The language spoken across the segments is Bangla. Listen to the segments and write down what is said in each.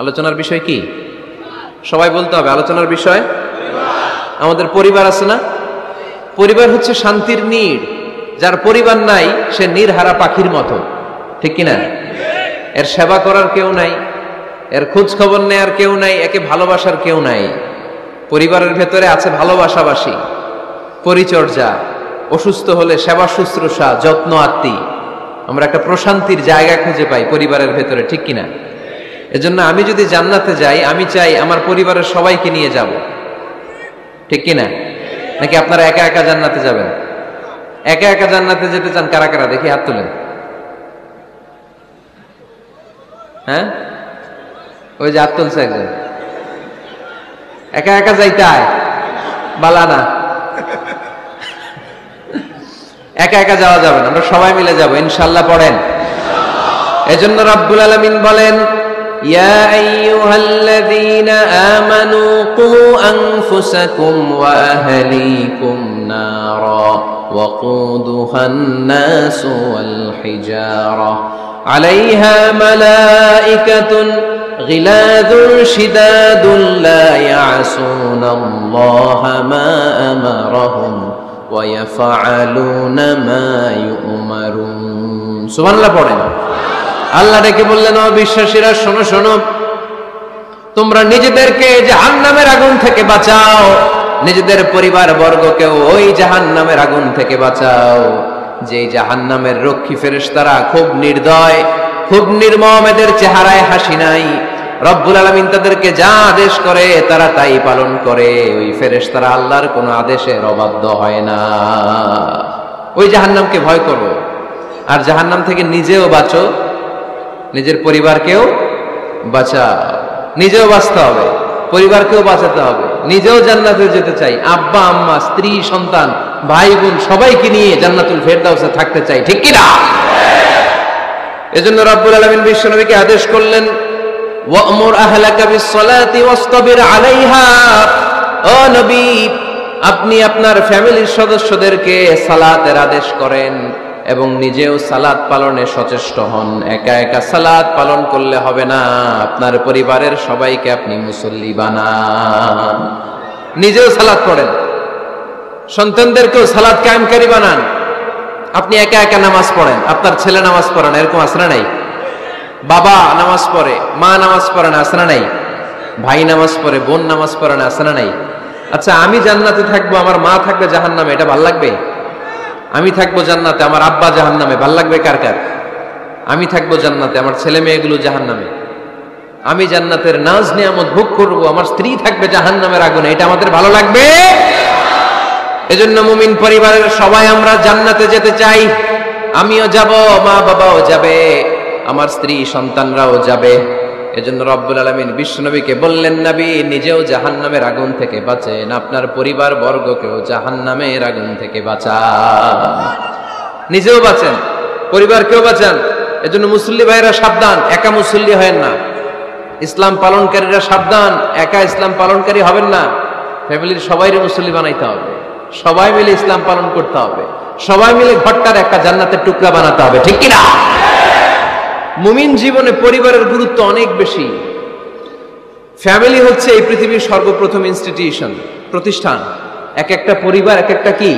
আলোচনার বিষয় কি? সবাই বলতে হবে আলোচনার বিষয়। আমাদের পরিবার আছে না? পরিবার হচ্ছে শান্তির নীড়। যার পরিবার নাই সে নীড়হারা পাখির মতো, ঠিক কিনা? এর সেবা করার কেউ নাই, এর খোঁজ খবর নেয়ার কেউ নাই, একে ভালোবাসার কেউ নাই। পরিবারের ভেতরে আছে ভালোবাসাবাসী, পরিচর্যা, অসুস্থ হলে সেবা শুশ্রূষা, যত্ন আত্মি। আমরা একটা প্রশান্তির জায়গা খুঁজে পাই পরিবারের ভেতরে, ঠিক কিনা? এজন্য আমি যদি জান্নাতে যাই, আমি চাই আমার পরিবারের সবাইকে নিয়ে যাব, ঠিক কিনা? নাকি আপনারা একা একা জান্নাতে যাবেন? একা একা জান্নাতে যেতে চান কারা কারা? দেখি হাত তুলেন। হ্যাঁ, ওই যে হাত তুলছে একজন। একা একা যাইতে আয় বালা না, একা একা যাওয়া যাবে না, আমরা সবাই মিলে যাব ইনশাআল্লাহ। পড়েন। এজন্য রাব্বুল আলামিন বলেন, ইয়া আইয়ুহাল্লাযীনা আমানু কু আনফুসাকুম ওয়া আহলিকুম নারা ওয়াকুদুহান নাসু ওয়াল হিজারা আলাইহা মালাইকাতুন গিলাযুন শিদাদুন লা ইয়াসুনাল্লাহা মা আমারাহুম ওয়া ইয়াফআলুনা মা ইউমারুন। সুবহানাল্লাহ পড়েন। আল্লাহ ডেকে বললেন, ও বিশ্বাসীরা শোনো শোনো, তোমরা নিজেদেরকে জাহান্নামের আগুন থেকে বাঁচাও, নিজেদের পরিবার বর্গকেও ওই জাহান্নামের আগুন থেকে বাঁচাও। যে জাহান্নামের রক্ষী ফেরেশতারা খুব নির্দয়, খুব নির্মম, এদের চেহারায় হাসি নাই। রব্বুল আলামিন তাদেরকে যা আদেশ করে তারা তাই পালন করে। ওই ফেরেশতারা আল্লাহর কোনো আদেশের অবাধ্য হয় না। ওই জাহান্নামকে ভয় করো, আর জাহান্নাম থেকে নিজেও বাঁচো, নিজের পরিবারকেও বাঁচাও। নিজেও বাঁচতে হবে, পরিবারকেও বাঁচাতে হবে। নিজেও জান্নাতে যেতে চাই, আব্বা আম্মা স্ত্রী সন্তান ভাই বোন সবাইকে নিয়ে জান্নাতুল ফেরদাউসে থাকতে চাই, ঠিক কি না? এজন্য রব্বুল আলামিন বিশ্বনবীকে আদেশ করলেন, ওয়া'মুর আহলাকা বিস-সালাতি ওয়াসতাবির আলাইহা। ও নবী, আপনি আপনার ফ্যামিলির সদস্যদেরকে সালাতের আদেশ করেন এবং নিজেও সালাত পালনে সচেষ্ট হন। একা একা সালাত পালন করলে হবে না, আপনার পরিবারের সবাইকে আপনি মুসল্লি বানান। নিজেও সালাত পড়েন, সন্তানদেরকেও সালাত কায়েমকারী বানান। আপনি একা একা নামাজ পড়েন, আপনার ছেলে নামাজ পড়েন, এরকম আছে না নাই? বাবা নামাজ পড়ে, মা নামাজ পড়েন, আছে না নাই? ভাই নামাজ পড়ে, বোন নামাজ পড়েন, আছে না নাই? আচ্ছা, আমি জান্নাতে থাকবো, আমার মা থাকবে জাহান্নামে, এটা ভাল লাগবে? আমি থাকবো জান্নাতে, আমার আব্বা জাহান্নামে, ভাল লাগবে কার কার? আমি থাকবো জান্নাতে, আমার ছেলে মেয়েগুলো জাহান্নামে। আমি জান্নাতের নাজ নিয়ামত ভোগ করবো, আমার স্ত্রী থাকবে জাহান্নামের আগুনে, এটা আমাদের ভালো লাগবে? এজন্য মুমিন পরিবারের সবাই আমরা জান্নাতে যেতে চাই। আমিও যাব, মা বাবাও যাবে, আমার স্ত্রী সন্তানরাও যাবে। এজন্য রব্বুল আলামিন বিশ্বনবীকে বললেন, নবী নিজেও জাহান্নামের আগুন থেকে বাঁচেন, আপনার পরিবার বর্গকেও জাহান্নামের আগুন থেকে বাঁচান। নিজেও বাঁচেন, পরিবারকেও বাঁচান। এজন্য মুসল্লি ভাইরা সাবধান, একা মুসল্লি হয়েন না। ইসলাম পালনকারীরা সাবধান, একা ইসলাম পালনকারী হবেন না। ফ্যামিলির সবাইরে মুসল্লি বানাইতে হবে, সবাই মিলে ইসলাম পালন করতে হবে, সবাই মিলে ঘরটার একটা জান্নাতের টুকরা বানাতে হবে, ঠিক কিনা? মুমিন জীবনে পরিবারের গুরুত্ব অনেক বেশি। ফ্যামিলি হচ্ছে এই পৃথিবীর সর্বপ্রথম ইনস্টিটিউশন, প্রতিষ্ঠান। এক একটা পরিবার এক একটা কি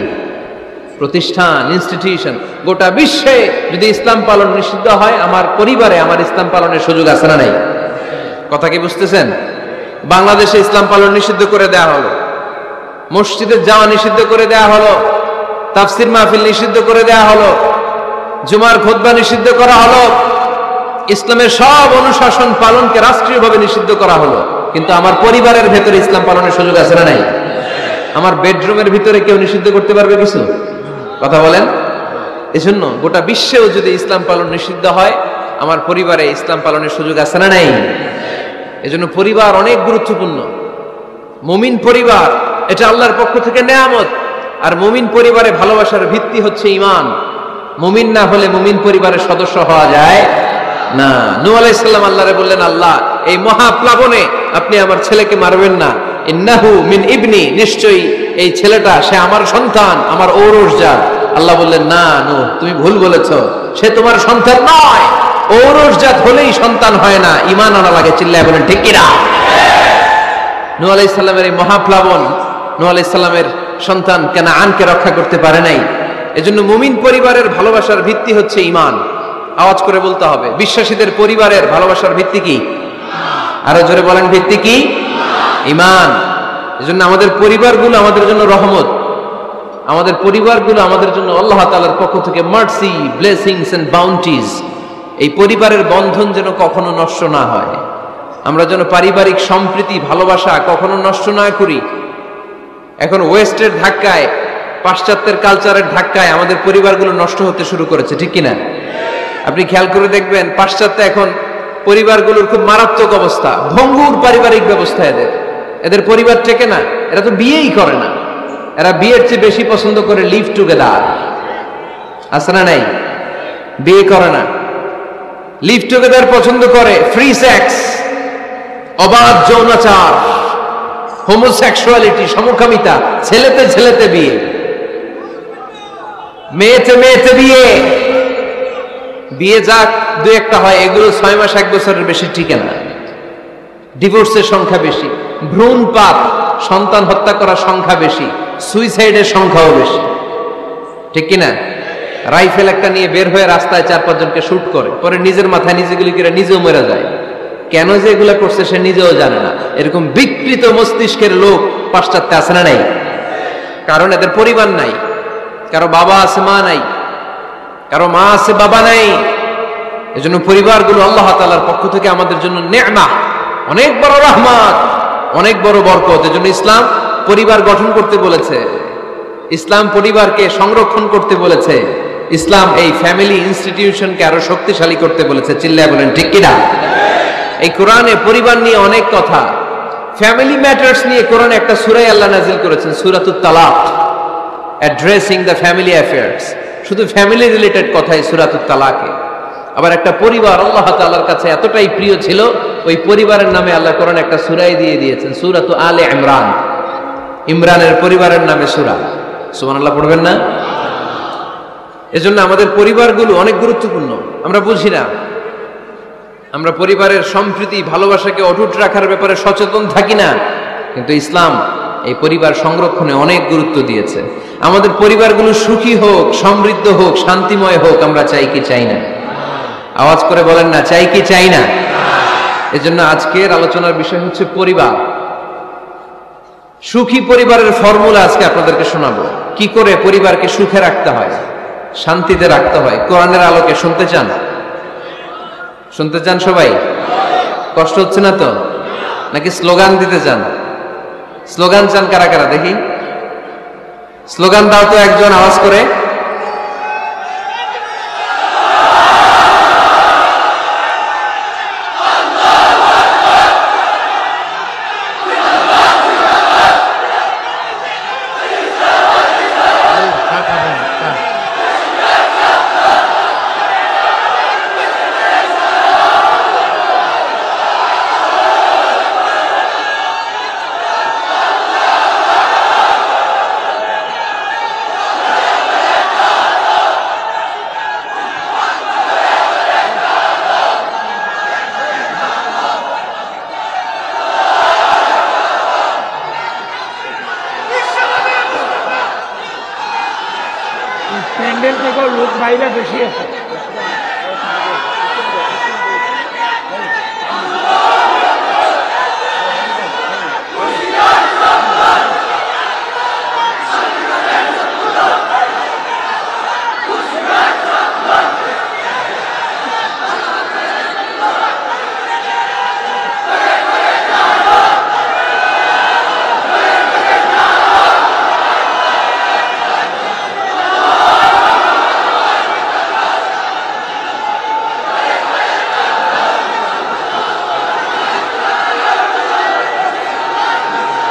প্রতিষ্ঠান, ইনস্টিটিউশন। গোটা বিশ্বে যদি ইসলাম পালন নিষিদ্ধ হয়, আমার পরিবারে আমার ইসলাম পালনের সুযোগ আছে না নাই? কথা কি বুঝতেছেন? বাংলাদেশে ইসলাম পালন নিষিদ্ধ করে দেওয়া হলো, মসজিদে যাওয়া নিষিদ্ধ করে দেওয়া হলো, তাফসির মাহফিল নিষিদ্ধ করে দেওয়া হলো, জুমার খুতবা নিষিদ্ধ করা হলো, ইসলামের সব অনুশাসন পালনকে রাষ্ট্রীয়ভাবে নিষিদ্ধ করা হলো। কিন্তু আমার পরিবারের ভেতরে ইসলাম পালনের সুযোগ আছে না নাই? আমার বেডরুমের ভিতরে কেউ নিষিদ্ধ করতে পারবে কিছু? কথা বলেন। এজন্য গোটা বিশ্বেও যদি ইসলাম পালন নিষিদ্ধ হয়, আমার পরিবারে ইসলাম পালনের সুযোগ আছে না নাই? এজন্য পরিবার অনেক গুরুত্বপূর্ণ। মুমিন পরিবার এটা আল্লাহর পক্ষ থেকে নেয়ামত। আর মুমিন পরিবারে ভালোবাসার ভিত্তি হচ্ছে ঈমান। মুমিন না হলে মুমিন পরিবারের সদস্য হওয়া যায় না। নূহ আলাইহিস সালাম আল্লাহরে বললেন, আল্লাহ এই মহাপ্লাবনে আপনি আমার ছেলেকে মারবেন না। ইন্নাহু মিন ইবনি, নিশ্চয়ই এই ছেলেটা সে আমার সন্তান, আমার ঔরসজাত। আল্লাহ বললেন, না নূহ তুমি ভুল বলেছো, সে তোমার সন্তান নয়, ঔরসজাত হলেই সন্তান হয় না, ঈমান আনা লাগে। চিল্লায় বলেন ঠিক কিনা? নূহ আলাইহিস সালামের এই মহাপ্লাবন, নূহ আলাইহিস সালামের সন্তান কানাআনকে রক্ষা করতে পারে নাই। এজন্য মুমিন পরিবারের ভালোবাসার ভিত্তি হচ্ছে ঈমান। আওয়াজ করে বলতে হবে, বিশ্বাসীদের পরিবারের ভালোবাসার ভিত্তি কি? আরো জোরে বলেন, ভিত্তি কি? ঈমান। এজন্য আমাদের পরিবারগুলো আমাদের জন্য রহমত, আমাদের পরিবারগুলো আমাদের জন্য আল্লাহ তাআলার পক্ষ থেকে মার্সি, ব্লেসিংস এন্ড বাউন্টিজ। এই পরিবারের বন্ধন যেন কখনো নষ্ট না হয়, আমরা যেন পারিবারিক সম্প্রীতি ভালোবাসা কখনো নষ্ট না করি। এখন ওয়েস্টের ধাক্কায়, পাশ্চাত্যের কালচারের ধাক্কায় আমাদের পরিবারগুলো নষ্ট হতে শুরু করেছে, ঠিক কিনা? আপনি খেয়াল করে দেখবেন পাশ্চাত্যে এখন পরিবারগুলোর খুব মারাত্মক অবস্থা, ভঙ্গুর পারিবারিক ব্যবস্থা। এদের পরিবার টেকে না, এরা তো বিয়েই করে না। এরা বিয়ের চেয়ে বেশি পছন্দ করে লিভ টুগেদার। আছে না নাই? বিয়ে করে না, লিভ টুগেদার পছন্দ করে, ফ্রি সেক্স, অবাধ যৌনাচার, হোমোসেক্সুয়ালিটি, সমকামিতা, ছেলেতে ছেলেতে বিয়ে, মেয়েতে মেয়েতে বিয়ে। বিয়ে যাক দু একটা হয়, এগুলো 6 মাস 1 বছরের বেশি টিকে না। ডিভোর্সের সংখ্যা বেশি, ভ্রূণপাত, সন্তান হত্যা করার সংখ্যা বেশি, সুইসাইডের সংখ্যাও বেশি, ঠিক কিনা? রাইফেল একটা নিয়ে বের হয়ে রাস্তায় 4-5 জনকে শুট করে, পরে নিজের মাথায় নিজে গুলি করে নিজেও মরে যায়। কেন যে এগুলা করছে সে নিজেও জানে না। এরকম বিকৃত মস্তিষ্কের লোক পাশ্চাত্যে আছে না নাই? কারণ এদের পরিবার নাই, কারো বাবা আছে মা নাই, কারো মা আছে বাবা নাই। এজন্য পরিবারগুলো আল্লাহ তাআলার পক্ষ থেকে আমাদের জন্য নেয়ামত, অনেক বড় রহমত, অনেক বড় বরকত। এজন্য ইসলাম পরিবার গঠন করতে বলেছে, ইসলাম পরিবারকে সংরক্ষণ করতে বলেছে, ইসলাম এই ফ্যামিলি ইনস্টিটিউশনকে আরো শক্তিশালী করতে বলেছে। চিল্লায় বলেন ঠিক কিনা? এই কোরআনে পরিবার নিয়ে অনেক কথা, ফ্যামিলি ম্যাটার্স নিয়ে কোরআনে একটা সূরা আল্লাহ নাজিল করেছেন, সূরাতুত তালাক, অ্যাড্রেসিং দ্য ফ্যামিলি অ্যাফেয়ার্স। শুধু ফ্যামিলি রিলেটেড কথাই সূরাতুত তালাকে। আবার একটা পরিবার আল্লাহ তাআলার কাছে এতটাই প্রিয় ছিল, ওই পরিবারের নামে আল্লাহ কোরআনে একটা সূরাই দিয়ে দিয়েছেন, সূরাতু আলে ইমরান। ইমরানের পরিবারের নামে সূরা। সুবহানাল্লাহ পড়বেন না? এজন্য আমাদের পরিবারগুলো অনেক গুরুত্বপূর্ণ। আমরা বুঝি না, আমরা পরিবারের সম্প্রীতি ভালোবাসাকে অটুট রাখার ব্যাপারে সচেতন থাকি না, কিন্তু ইসলাম এই পরিবার সংরক্ষণে অনেক গুরুত্ব দিয়েছে। আমাদের পরিবারগুলো সুখী হোক, সমৃদ্ধ হোক, শান্তিময় হোক, আমরা চাই কি চাই না? আওয়াজ করে বলেন না, চাই কি চাই না? এজন্য আজকের আলোচনার বিষয় হচ্ছে পরিবার। সুখী পরিবারের ফর্মুলা আজকে আপনাদেরকে শোনাবো, কি করে পরিবারকে সুখে রাখতে হয়, শান্তিতে রাখতে হয়। কোরআনের আলোকে শুনতে চান? শুনতে চান সবাই? কষ্ট হচ্ছে না তো? নাকি স্লোগান দিতে চান? স্লোগান চান কারা কারা দেখি? স্লোগান দাও তো একজন, আওয়াজ করে। প্যান্ডেল থেকে লোক বাইরে বেশি আছে।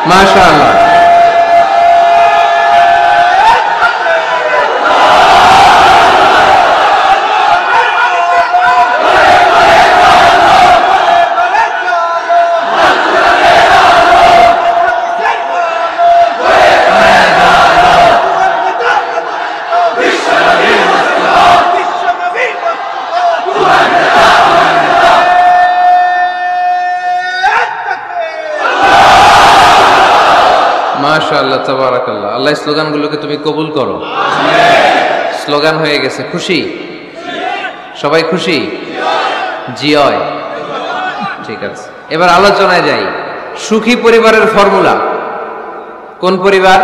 মাশাআল্লাহ। মাশাআল্লাহ তাবারাকাল্লাহ। আল্লাহ স্লোগানগুলোকে তুমি কবুল করো। স্লোগান হয়ে গেছে, খুশি? সবাই খুশি? জিয়। ঠিক আছে, এবার আলোচনায় যাই। সুখী পরিবারের ফর্মুলা কোন পরিবার?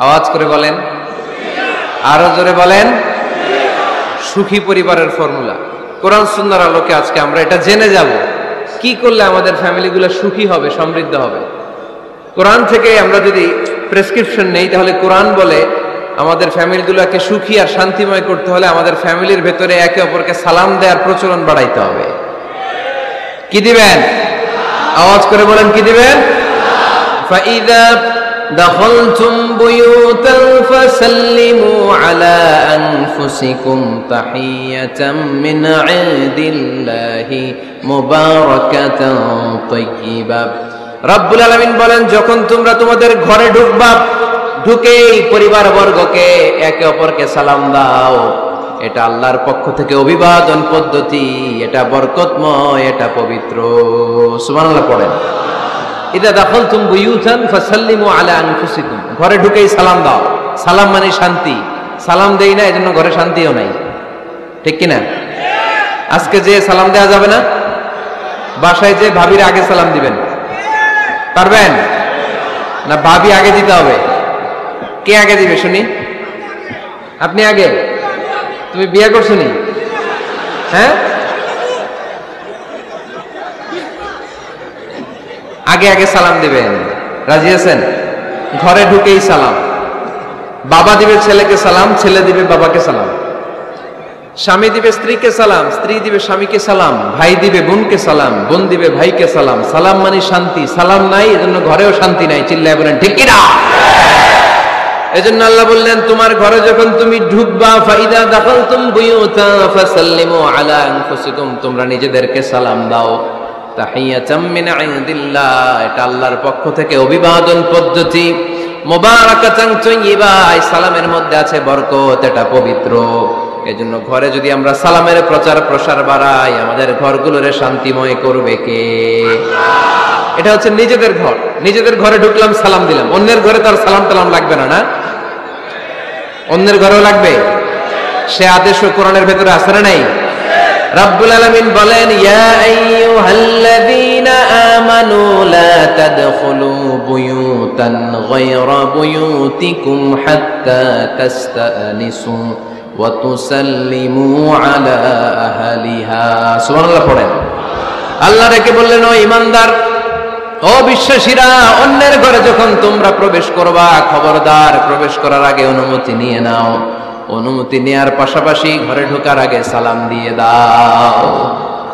আওয়াজ করে বলেন, আরো জোরে বলেন। সুখী পরিবারের ফর্মুলা কোরআন সুন্নাহর আলোকে আজকে আমরা এটা জেনে যাব, কি করলে আমাদের ফ্যামিলিগুলো সুখী হবে, সমৃদ্ধ হবে। কোরআন থেকে আমরা যদি প্রেসক্রিপশন নেই, তাহলে কোরআন বলে আমাদের ফ্যামিলিগুলোকে সুখী আর শান্তিময় করতে হলে আমাদের ফ্যামিলির ভেতরে একে অপরকে সালাম দেওয়ার প্রচলন বাড়াইতে হবে। কি দিবেন? আওয়াজ করে বলেন, কি দিবেন? ফাইদা দাখালতুম বুয়ুতান ফাসাল্লিমু আলা আনফুসিকুম তাহিয়াতাম মিন ইনদিল্লাহি মুবারাকাতান তাইয়্যিবা। রব্বুল আলামিন বলেন, যখন তোমরা তোমাদের ঘরে ঢুকবা, ঢুকেই পরিবার বর্গকে একে অপরকে সালাম দাও। এটা আল্লাহর পক্ষ থেকে অভিবাদন পদ্ধতি, এটা বরকতময়, এটা পবিত্র। সুবহানাল্লাহ পড়েন। ইদা দাখালতুম বুয়ুতান ফাসাল্লিমু আলা আনফুসিকুম, ঘরে ঢুকেই সালাম দাও। সালাম মানে শান্তি। সালাম দেই না, এজন্য ঘরে শান্তিও নাই। ঠিক কি না? আজকে যে সালাম দেওয়া যাবে না, বাসায় যে ভাবির আগে সালাম দিবেন, পারবেন না? ভাবি আগে দিতে হবে। কে আগে দিবে শুনি? আপনি আগে। তুমি বিয়ে করছো নি? হ্যাঁ, আগে আগে সালাম দিবেন। রাজি আছেন? ঘরে ঢুকেই সালাম। বাবা দিবে ছেলেকে সালাম, ছেলে দিবে বাবাকে সালাম। স্বামী দিবে স্ত্রীকে সালাম, স্ত্রী দিবে স্বামীকে সালাম। ভাই দিবে বোনকে সালাম, বোন দিবে ভাইকে সালাম। সালাম মানে শান্তি। সালাম নাই, এজন্য ঘরেও শান্তি নাই। চিল্লায় বলেন ঠিক কি না? এজন্য আল্লাহ বললেন, তোমার ঘরে যখন তুমি ঢুকবা, ফাইদা দাখালতুম বুয়ুতা ফাসাল্লিমু আলা আনফুসিকুম, তোমরা নিজেদেরকে সালাম দাও। তাহিয়াতাম মিন ইনদিল্লাহ, এটা আল্লাহর পক্ষ থেকে অভিবাদন পদ্ধতি। মুবারাকাতান তাইয়্যিবা, এই সালামের মধ্যে আছে বরকত, এটা পবিত্র। এজন্য ঘরে যদি আমরা সালামের প্রচার প্রসার বাড়াই, আমাদের ঘরগুলোরে শান্তিময় করবে কে? এটা হচ্ছে নিজেদের ঘর। নিজেদের ঘরে ঢুকলাম, সালাম দিলাম। অন্যের ঘরে তার সালাম টালাম লাগবে না, না? অন্যের ঘরেও লাগবে। সে আদেশও কোরআনের ভেতরে আছে না নাই? রব্বুল আলামিন বলেন, ইয়া আইয়ুহাল্লাযীনা আমানু লা তাদখুলু বুয়ুতান গায়রা বুয়ুতিকুম হাত্তা তাস্তানিসু ওয়া তুসাল্লিমু আলা আহলিহা। সুবহানাল্লাহ পড়েন। আল্লাহ রেখে বললেন, ও ঈমানদার, ও বিশ্বাসীরা, অন্যের ঘরে যখন তোমরা প্রবেশ করবা, খবরদার প্রবেশ করার আগে অনুমতি নিয়ে নাও। অনুমতি নেয়ার পাশাপাশি ঘরে ঢোকার আগে সালাম দিয়ে দাও।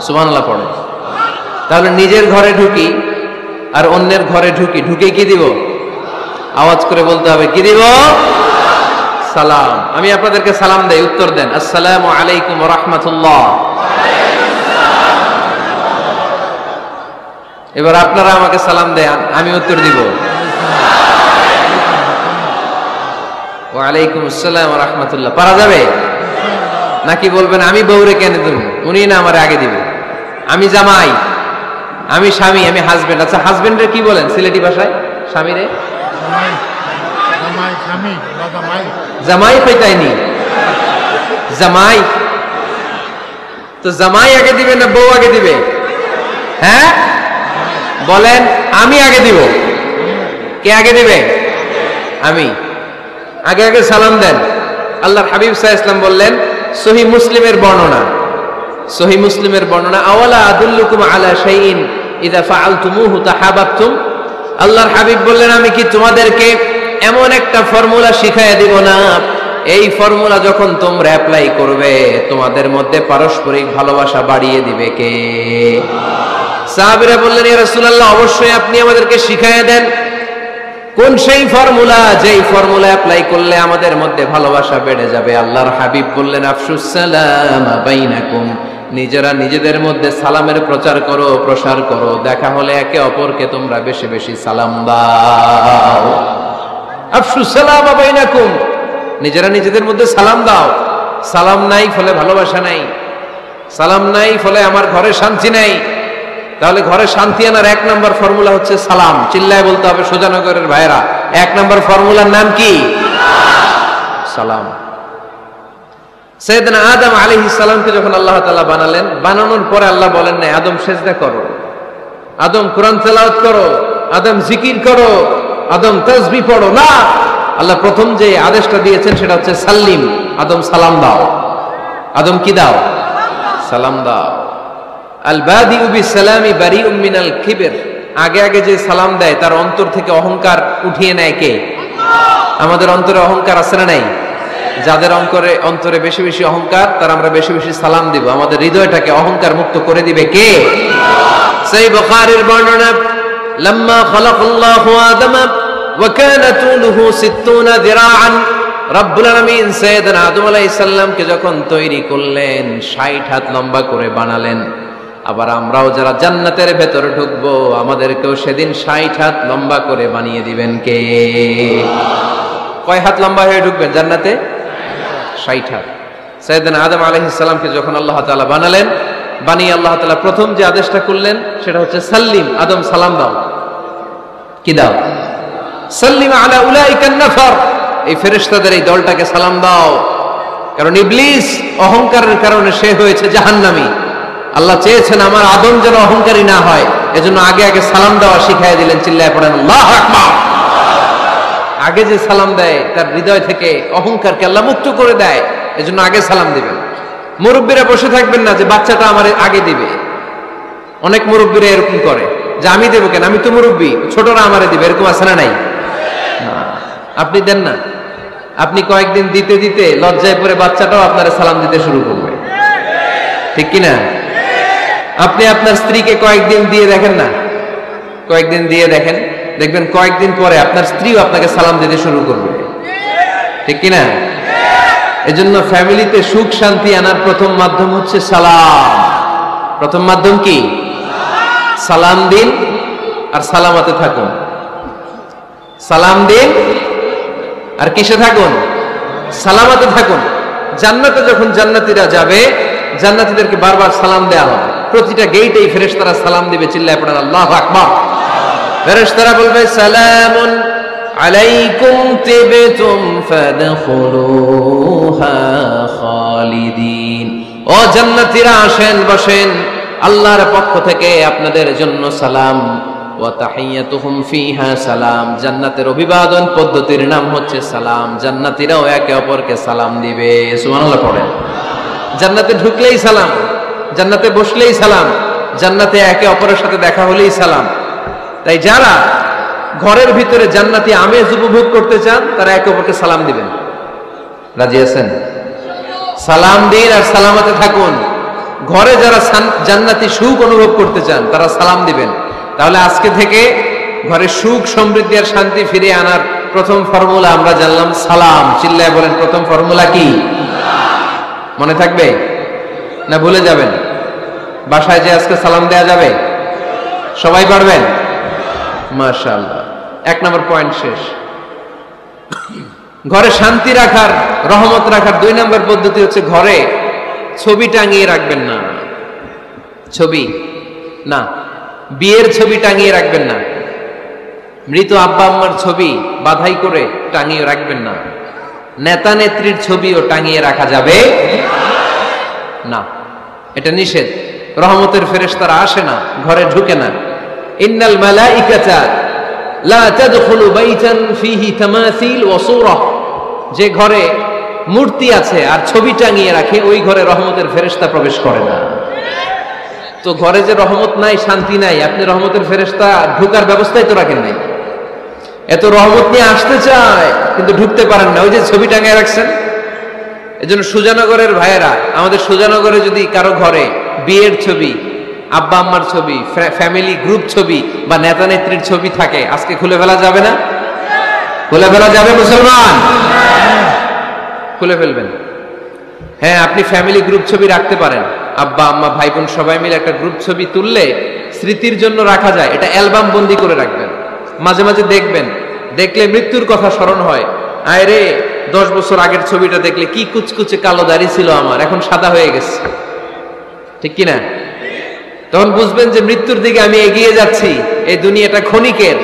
সুবহানাল্লাহ পড়ে। তাহলে নিজের ঘরে ঢুকি আর অন্যের ঘরে ঢুকি, ঢুকে কি দিব? আওয়াজ করে বলতে হবে, কি দিব? সালাম। আমি আপনাদেরকে সালাম দেই, উত্তর দেন, আসসালামু আলাইকুম ওয়া রাহমাতুল্লাহ। এবার আপনারা আমাকে সালাম দেন, আমি উত্তর দিব, ওয়ালাইকুম আসসালাম ওয়া রাহমাতুল্লাহ। পারা যাবে নাকি বলবেন আমি বউরে কেন দেব, উনি না আমার আগে দিবে? আমি জামাই, আমি স্বামী, আমি হাজবেন্ড। আচ্ছা, হাজবেন্ডে কি বলেন সিলেটি ভাষায়? স্বামীরে জামাই পাইতাইনি। জামাই তো জামাই আগে দিবে না বউ আগে দিবে? হ্যাঁ বলেন, আমি আগে দিব। কে আগে দিবে? আমি। আগে আগে সালাম দেন। আল্লাহর হাবিব সাল্লাল্লাহু আলাইহি ওয়াসাল্লাম বললেন, সহিহ মুসলিমের বর্ণনা, সহিহ মুসলিমের বর্ণনা, আওয়ালা আদুল্লুকুম আলা শাইইন ইযা ফাআলতুমুহু তাহাবাবতুম। আল্লাহর হাবিব বললেন, আমি কি তোমাদেরকে এমন একটা ফর্মুলা শিখাইয়া দিব না, এই ফর্মুলা যখন তোমরা অ্যাপ্লাই করবে, তোমাদের মধ্যে পারস্পরিক ভালোবাসা বাড়িয়ে দিবে কে? সাহাবীরা বললেন, ইয়া রাসূলুল্লাহ, অবশ্যই আপনি আমাদেরকে শিখাইয়া দেন। কোন সেই ফর্মুলা, যেই ফর্মুলা অ্যাপ্লাই করলে আমাদের মধ্যে ভালোবাসা বেড়ে যাবে? আল্লাহর হাবিব বললেন, আফশুস সালাম বাইনাকুম, নিজেরা নিজেদের মধ্যে সালামের প্রচার করো, প্রসার করো। দেখা হলে একে অপরকে তোমরা বেশি বেশি সালাম দাও। আফশুস সালাম বাইনাকুম, নিজেরা নিজেদের মধ্যে সালাম দাও। সালাম নাই ফলে ভালোবাসা নাই, সালাম নাই ফলে আমার ঘরে শান্তি নাই। তাহলে ঘরে শান্তি আনার 1 নম্বর ফর্মুলা হচ্ছে সালাম। চিল্লায় বলতে হবে সুজানগরের ভাইরা, 1 নম্বর ফর্মুলার নাম কি? সালাম। সাইয়েদনা আদম আলাইহিস সালামকে যখন আল্লাহ তাআলা বানালেন, বানানোর পরে আল্লাহ বলেন না আদম সেজদা করো, আদম কোরআন তেলাওয়াত করো, আদম জিকির করো, আদম তাসবিহ পড়ো, না। আল্লাহ প্রথম যে আদেশটা দিয়েছেন সেটা হচ্ছে সাল্লিম, আদম সালাম দাও। আদম কি দাও? সালাম দাও। আল বাদিউ বিসালামি বারিউম মিনাল কিবর, আগে আগে যে সালাম দেয় তার অন্তর থেকে অহংকার উঠিয়ে নেয় কে? আমাদের অন্তরে অহংকার আছে না নাই? যাদের অন্তরে বেশি বেশি অহংকার, তার আমরা বেশি বেশি সালাম দিব। আমাদের হৃদয়টাকে অহংকার মুক্ত করে দিবে কে? সেই বুখারীর বর্ণনা, লাম্মা খালাকাল্লাহু আদমা ওয়া কানা তুলুহু 60 যিরাআন, রব্বুল আলামিন সাইয়েদনা আদম আলাইহিস সালামকে যখন তৈরি করলেন 60 হাত লম্বা করে বানালেন। আবার আমরাও যারা জান্নাতের ভেতরে ঢুকবো আমাদেরকেও সেদিন 60 হাত লম্বা করে বানিয়ে দিবেন কে? কয় হাত লম্বা হয়ে ঢুকবেন জান্নাতে? 60 হাত। সাইয়েদনা আদম আলাইহিস সালামকে যখন আল্লাহ তাআলা বানালেন, বানিয়ে আল্লাহ তাআলা প্রথম যে আদেশটা করলেন সেটা হচ্ছে সাল্লিম, আদম সালাম দাও। কি দাও? সাল্লিম আলা উলাইকান নাফার, এই ফেরেশতাদের এই দলটাকে সালাম দাও। কারণ ইবলিস অহংকারের কারণে সে হয়েছে জাহান্নামী। আল্লাহ চেয়েছেন আমার আদম যেন অহংকারী না হয়, এজন্য আগে আগে সালাম দেওয়া শিখাই দিলেন। চিল্লায় পড়েন আল্লাহু আকবার। আগে যে সালাম দেয় তার হৃদয় থেকে অহংকারকে আল্লাহ মুক্ত করে দেয়, এজন্য আগে সালাম দিবেন। মুরব্বীরা বসে থাকবেন না যে বাচ্চাটা আমার আগে দিবে। অনেক মুরব্বীরা এরকম করে যে আমি দেবো কেন, আমি তো মুরব্বী, ছোটরা আমারে দিবে, এরকম আছে না নাই? আপনি দেন না। আপনি কয়েকদিন দিতে দিতে লজ্জায় পড়ে বাচ্চাটাও আপনার সালাম দিতে শুরু করবে, ঠিক কিনা? আপনি আপনার স্ত্রীকে কয়েকদিন দিয়ে দেখেন না, কয়েকদিন দিয়ে দেখেন, দেখবেন কয়েকদিন পরে আপনার স্ত্রীও আপনাকে সালাম দিতে শুরু করবে, ঠিক কিনা? এজন্য ফ্যামিলিতে সুখ শান্তি আনার প্রথম মাধ্যম হচ্ছে সালাম। প্রথম মাধ্যম কি? সালাম দিন আর সালামতে থাকুন। সালাম দিন আর কিসে থাকুন? সালামতে থাকুন। জান্নাতে যখন জান্নাতীরা যাবে, জান্নাতীদেরকে বারবার সালাম দেওয়া হবে। প্রতিটা গেটেই ফেরেশতারা সালাম দিবে। চিল্লায় পড়েন আল্লাহু আকবার। ফেরেশতারা বলবে সালামুন আলাইকুম তিবতুম ফাদখুলুহা খালিদিন। ও জান্নাতীরা আসেন, বসেন, আল্লাহর পক্ষ থেকে আপনাদের জন্য সালাম। ওয়া তাহিয়াতুহুম ফিহা সালাম, জান্নাতের অভিবাদন পদ্ধতির নাম হচ্ছে সালাম। জান্নাতীরাও একে অপরকে সালাম দিবে। সুবহানাল্লাহ পড়েন। জান্নাতে ঢুকলেই সালাম, জান্নাতে বসলেই সালাম, জান্নাতে একে অপরের সাথে দেখা হলেই সালাম। তাই যারা ঘরের ভিতরে জান্নাতি আমেজ উপভোগ করতে চান তারা একে অপরকে সালাম দিবেন। রাজি আছেন? সালাম দিন আর সালামতে থাকুন। ঘরে যারা জান্নাতি সুখ অনুভব করতে চান তারা সালাম দিবেন। তাহলে আজকে থেকে ঘরে সুখ সমৃদ্ধি আর শান্তি ফিরিয়ে আনার প্রথম ফর্মুলা আমরা জানলাম সালাম। চিল্লায় বলেন প্রথম ফর্মুলা কি? মনে থাকবে না ভুলে যাবেন? বাসায় যে আজকে সালাম দেয়া যাবে? সবাই পারবেন? মাশাআল্লাহ। 1 নম্বর পয়েন্ট শেষ। ঘরে শান্তি রাখার, রহমত রাখার 2 নম্বর পদ্ধতি হচ্ছে ঘরে ছবি টাঙিয়ে রাখবেন না। ছবি না, বিয়ের ছবি টাঙিয়ে রাখবেন না। মৃত আব্বা আম্মার ছবি বাধাই করে টাঙিয়ে রাখবেন না। নেতা নেত্রীর ছবিও টাঙিয়ে রাখা যাবে না, এটা নিষেধ। রহমতের ফেরেশতারা আসে না, ঘরে ঢুকে না। ইন্নাল মালাইকাতা লা তাদখুলু বাইতান ফীহি তামাসিল ওয়া সূরা, যে ঘরে মূর্তি আছে আর ছবি টাঙিয়ে রাখে ওই ঘরে রহমতের ফেরেশতা প্রবেশ করে না। তো ঘরে যে রহমত নাই, শান্তি নাই, আপনি রহমতের ফেরেশতা ঢোকার ব্যবস্থাই তো রাখেন নাই। এত রহমত নিয়ে আসতে চায় কিন্তু ঢুকতে পারেন না, ওই যে ছবি টাঙিয়ে রাখছেন। এজন্য সুজানগরের ভাইয়েরা, আমাদের সুজানগরে যদি কারো ঘরে বিয়ের ছবি, আব্বা আম্মার ছবি, ফ্যামিলি গ্রুপ ছবি বা নেতা নেত্রীর ছবি থাকে, আজকে খুলে ফেলা যাবে না? খুলে ফেলা যাবে মুসলমান? খুলে ফেলবেন। হ্যাঁ, আপনি ফ্যামিলি গ্রুপ ছবি রাখতে পারেন। আব্বা আম্মা ভাই বোন সবাই মিলে একটা গ্রুপ ছবি তুললে স্মৃতির জন্য রাখা যায়। এটা অ্যালবাম বন্দি করে রাখবেন, মাঝে মাঝে দেখবেন। দেখলে মৃত্যুর কথা স্মরণ হয়। আয় রে, 10 বছর আগের ছবিটা দেখলে কি কুচকুচে কালো দাড়ি ছিল আমার, এখন সাদা হয়ে গেছে, ঠিক কিনা? তখন বুঝবেন যে মৃত্যুর দিকে আমি এগিয়ে যাচ্ছি। এই দুনিয়াটা ক্ষণিকের,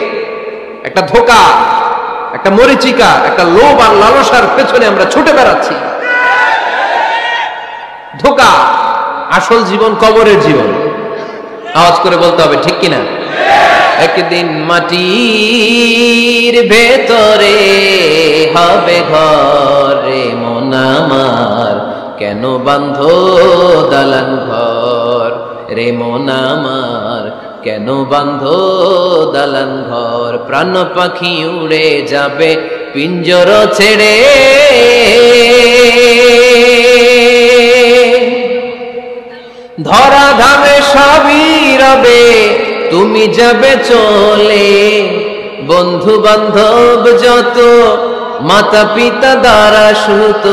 একটা ধোঁকা, একটা মরিচিকা, একটা লোভ আর লালসার পেছনে আমরা ছুটে বেড়াচ্ছি। ধোঁকা, আসল জীবন কবরের জীবন। আওয়াজ করে বলতে হবে, ঠিক কিনা? একদিন মাটির ভেতরে হবে ঘরে মন আমার, কেন বাঁধো দালান ঘর রে মন আমার, কেন বাঁধো দালান ঘর। প্রাণ পাখি উড়ে যাবে পিঞ্জর ছেড়ে, ধরা ধামে সবই রবে তুমি যাবে চলে। বন্ধু বান্ধব যত মাতা পিতা দ্বারা সুত,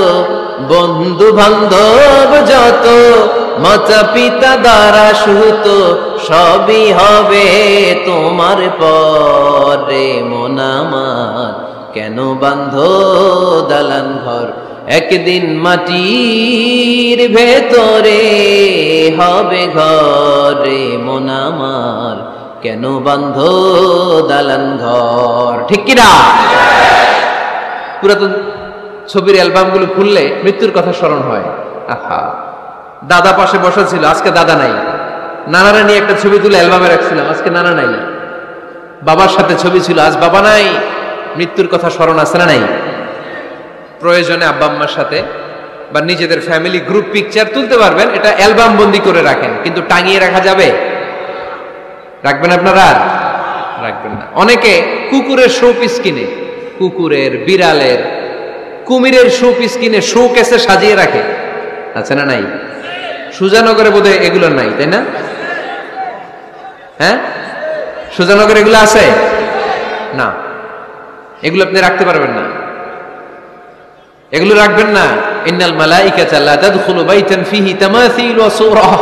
বন্ধু বান্ধব যত মাতা পিতা দ্বারা সুত, সবই হবে তোমার পরে মন আমার, কেন বাঁধো দালান ঘর। একদিন মাটির ভেতরে হবে ঘরে মন আমার, কেন বাঁধো দালান ঘর। ঠিক কিনা? পুরাতন ছবির অ্যালবামগুলো খুললে মৃত্যুর কথা স্মরণ হয়। আহা, দাদা পাশে বসা ছিল, আজকে দাদা নাই। নানারা নিয়ে একটা ছবি তুলে অ্যালবামে রাখছিলাম, আজকে নানা নাই। বাবার সাথে ছবি ছিল, আজ বাবা নাই। মৃত্যুর কথা স্মরণ আছে না নাই? প্রয়োজনে আব্বা আম্মার সাথে বা নিজেদের ফ্যামিলি গ্রুপ পিকচার তুলতে পারবেন, এটা অ্যালবাম বন্দি করে রাখেন, কিন্তু টাঙিয়ে রাখা যাবে? রাখবেন আপনারা? রাখবেন না। অনেকে কুকুরের শো পিস কিনে, কুকুরের, বিড়ালের, কুমিরের শো পিস কিনে শো কেসে সাজিয়ে রাখে, আছে না নাই? সুজানগরে বোধহয় এগুলো নাই, তাই না? হ্যাঁ, সুজানগরে এগুলো আছে না? এগুলো আপনি রাখতে পারবেন না, এগুলো রাখবেন না। ইন্নাল মালাইকাতা লা তাদখুলু বাইতান ফিহি তামাসিল ওয়া সূরাহ,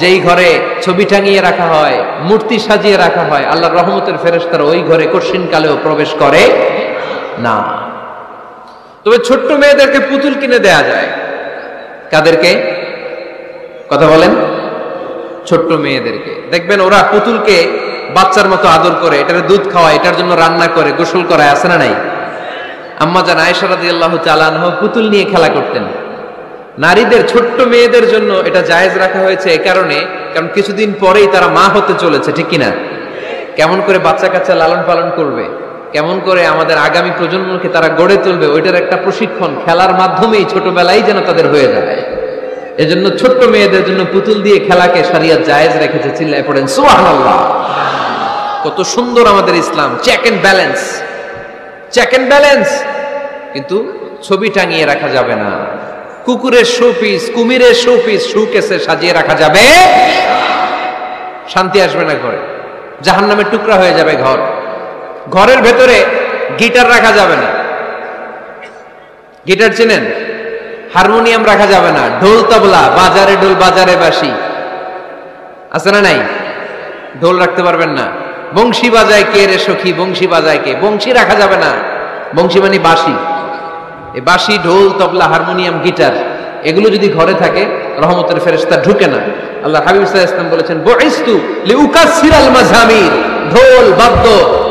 যেই ঘরে ছবি টাঙিয়ে রাখা হয়, মূর্তি সাজিয়ে রাখা হয়, আল্লাহর রহমতের ফেরেশতারা ওই ঘরে কশিন কালেও প্রবেশ করে না। তবে ছোট্ট মেয়েদেরকে পুতুল কিনে দেয়া যায়। কাদেরকে? কথা বলেন। ছোট্ট মেয়েদেরকে দেখবেন ওরা পুতুলকে বাচ্চার মতো আদর করে, এটার দুধ খাওয়ায়, এটার জন্য রান্না করে, গোসল করায়, আছে না নাই? আম্মা জান আয়েশা রাদিয়াল্লাহু তাআলা আনহা পুতুল নিয়ে খেলা করতেন। নারীদের, ছোট্ট মেয়েদের জন্য এটা জায়েজ রাখা হয়েছে এই কারণে, কারণ কিছুদিন পরেই তারা মা হতে চলেছে, ঠিক কিনা? কেমন করে বাচ্চা কাচ্চা লালন পালন করবে, কেমন করে আমাদের আগামী প্রজন্মকে তারা গড়ে তুলবে, ওইটার একটা প্রশিক্ষণ খেলার মাধ্যমেই ছোটবেলায় যেন তাদের হয়ে যায়। এজন্য ছোট্ট মেয়েদের জন্য পুতুল দিয়ে খেলাকে শরিয়ত জায়েজ রেখেছে। চিল্লায় পড়েন সুবহানাল্লাহ। কত সুন্দর আমাদের Islam, check and balance, check and balance. কিন্তু ছবি টাঙিয়ে রাখা যাবে না। কুকুরের শোপিস, কুমিরের শোপিস শোকেসে সাজিয়ে রাখা যাবে, শান্তি আসবে না ঘরে, জাহান্নামের টুকরা হয়ে যাবে ঘর। ঘরের ভেতরে গিটার রাখা যাবে না। গিটার চেনেন? হারমোনিয়াম রাখা যাবে না। ঢোল তবলা, বাজারে ঢোল বাজারে বাঁশি, আছে না নাই? ঢোল রাখতে পারবেন না। বংশী বাজায় কে রে সখী, বংশী বাজায় কে, বংশী রাখা যাবে না। বংশী মানে বাঁশি। এই বাঁশি, ঢোল, তবলা, হারমোনিয়াম, গিটার, এগুলো যদি ঘরে থাকে রহমতের ফেরেশতা ঢুকে না। আল্লাহ হাবিব সাল্লাল্লাহু আলাইহি ওয়াসাল্লাম বলেছেন, বুইস্তু লিউকাসসিরাল মাযামির, ঢোল, বাদ্য,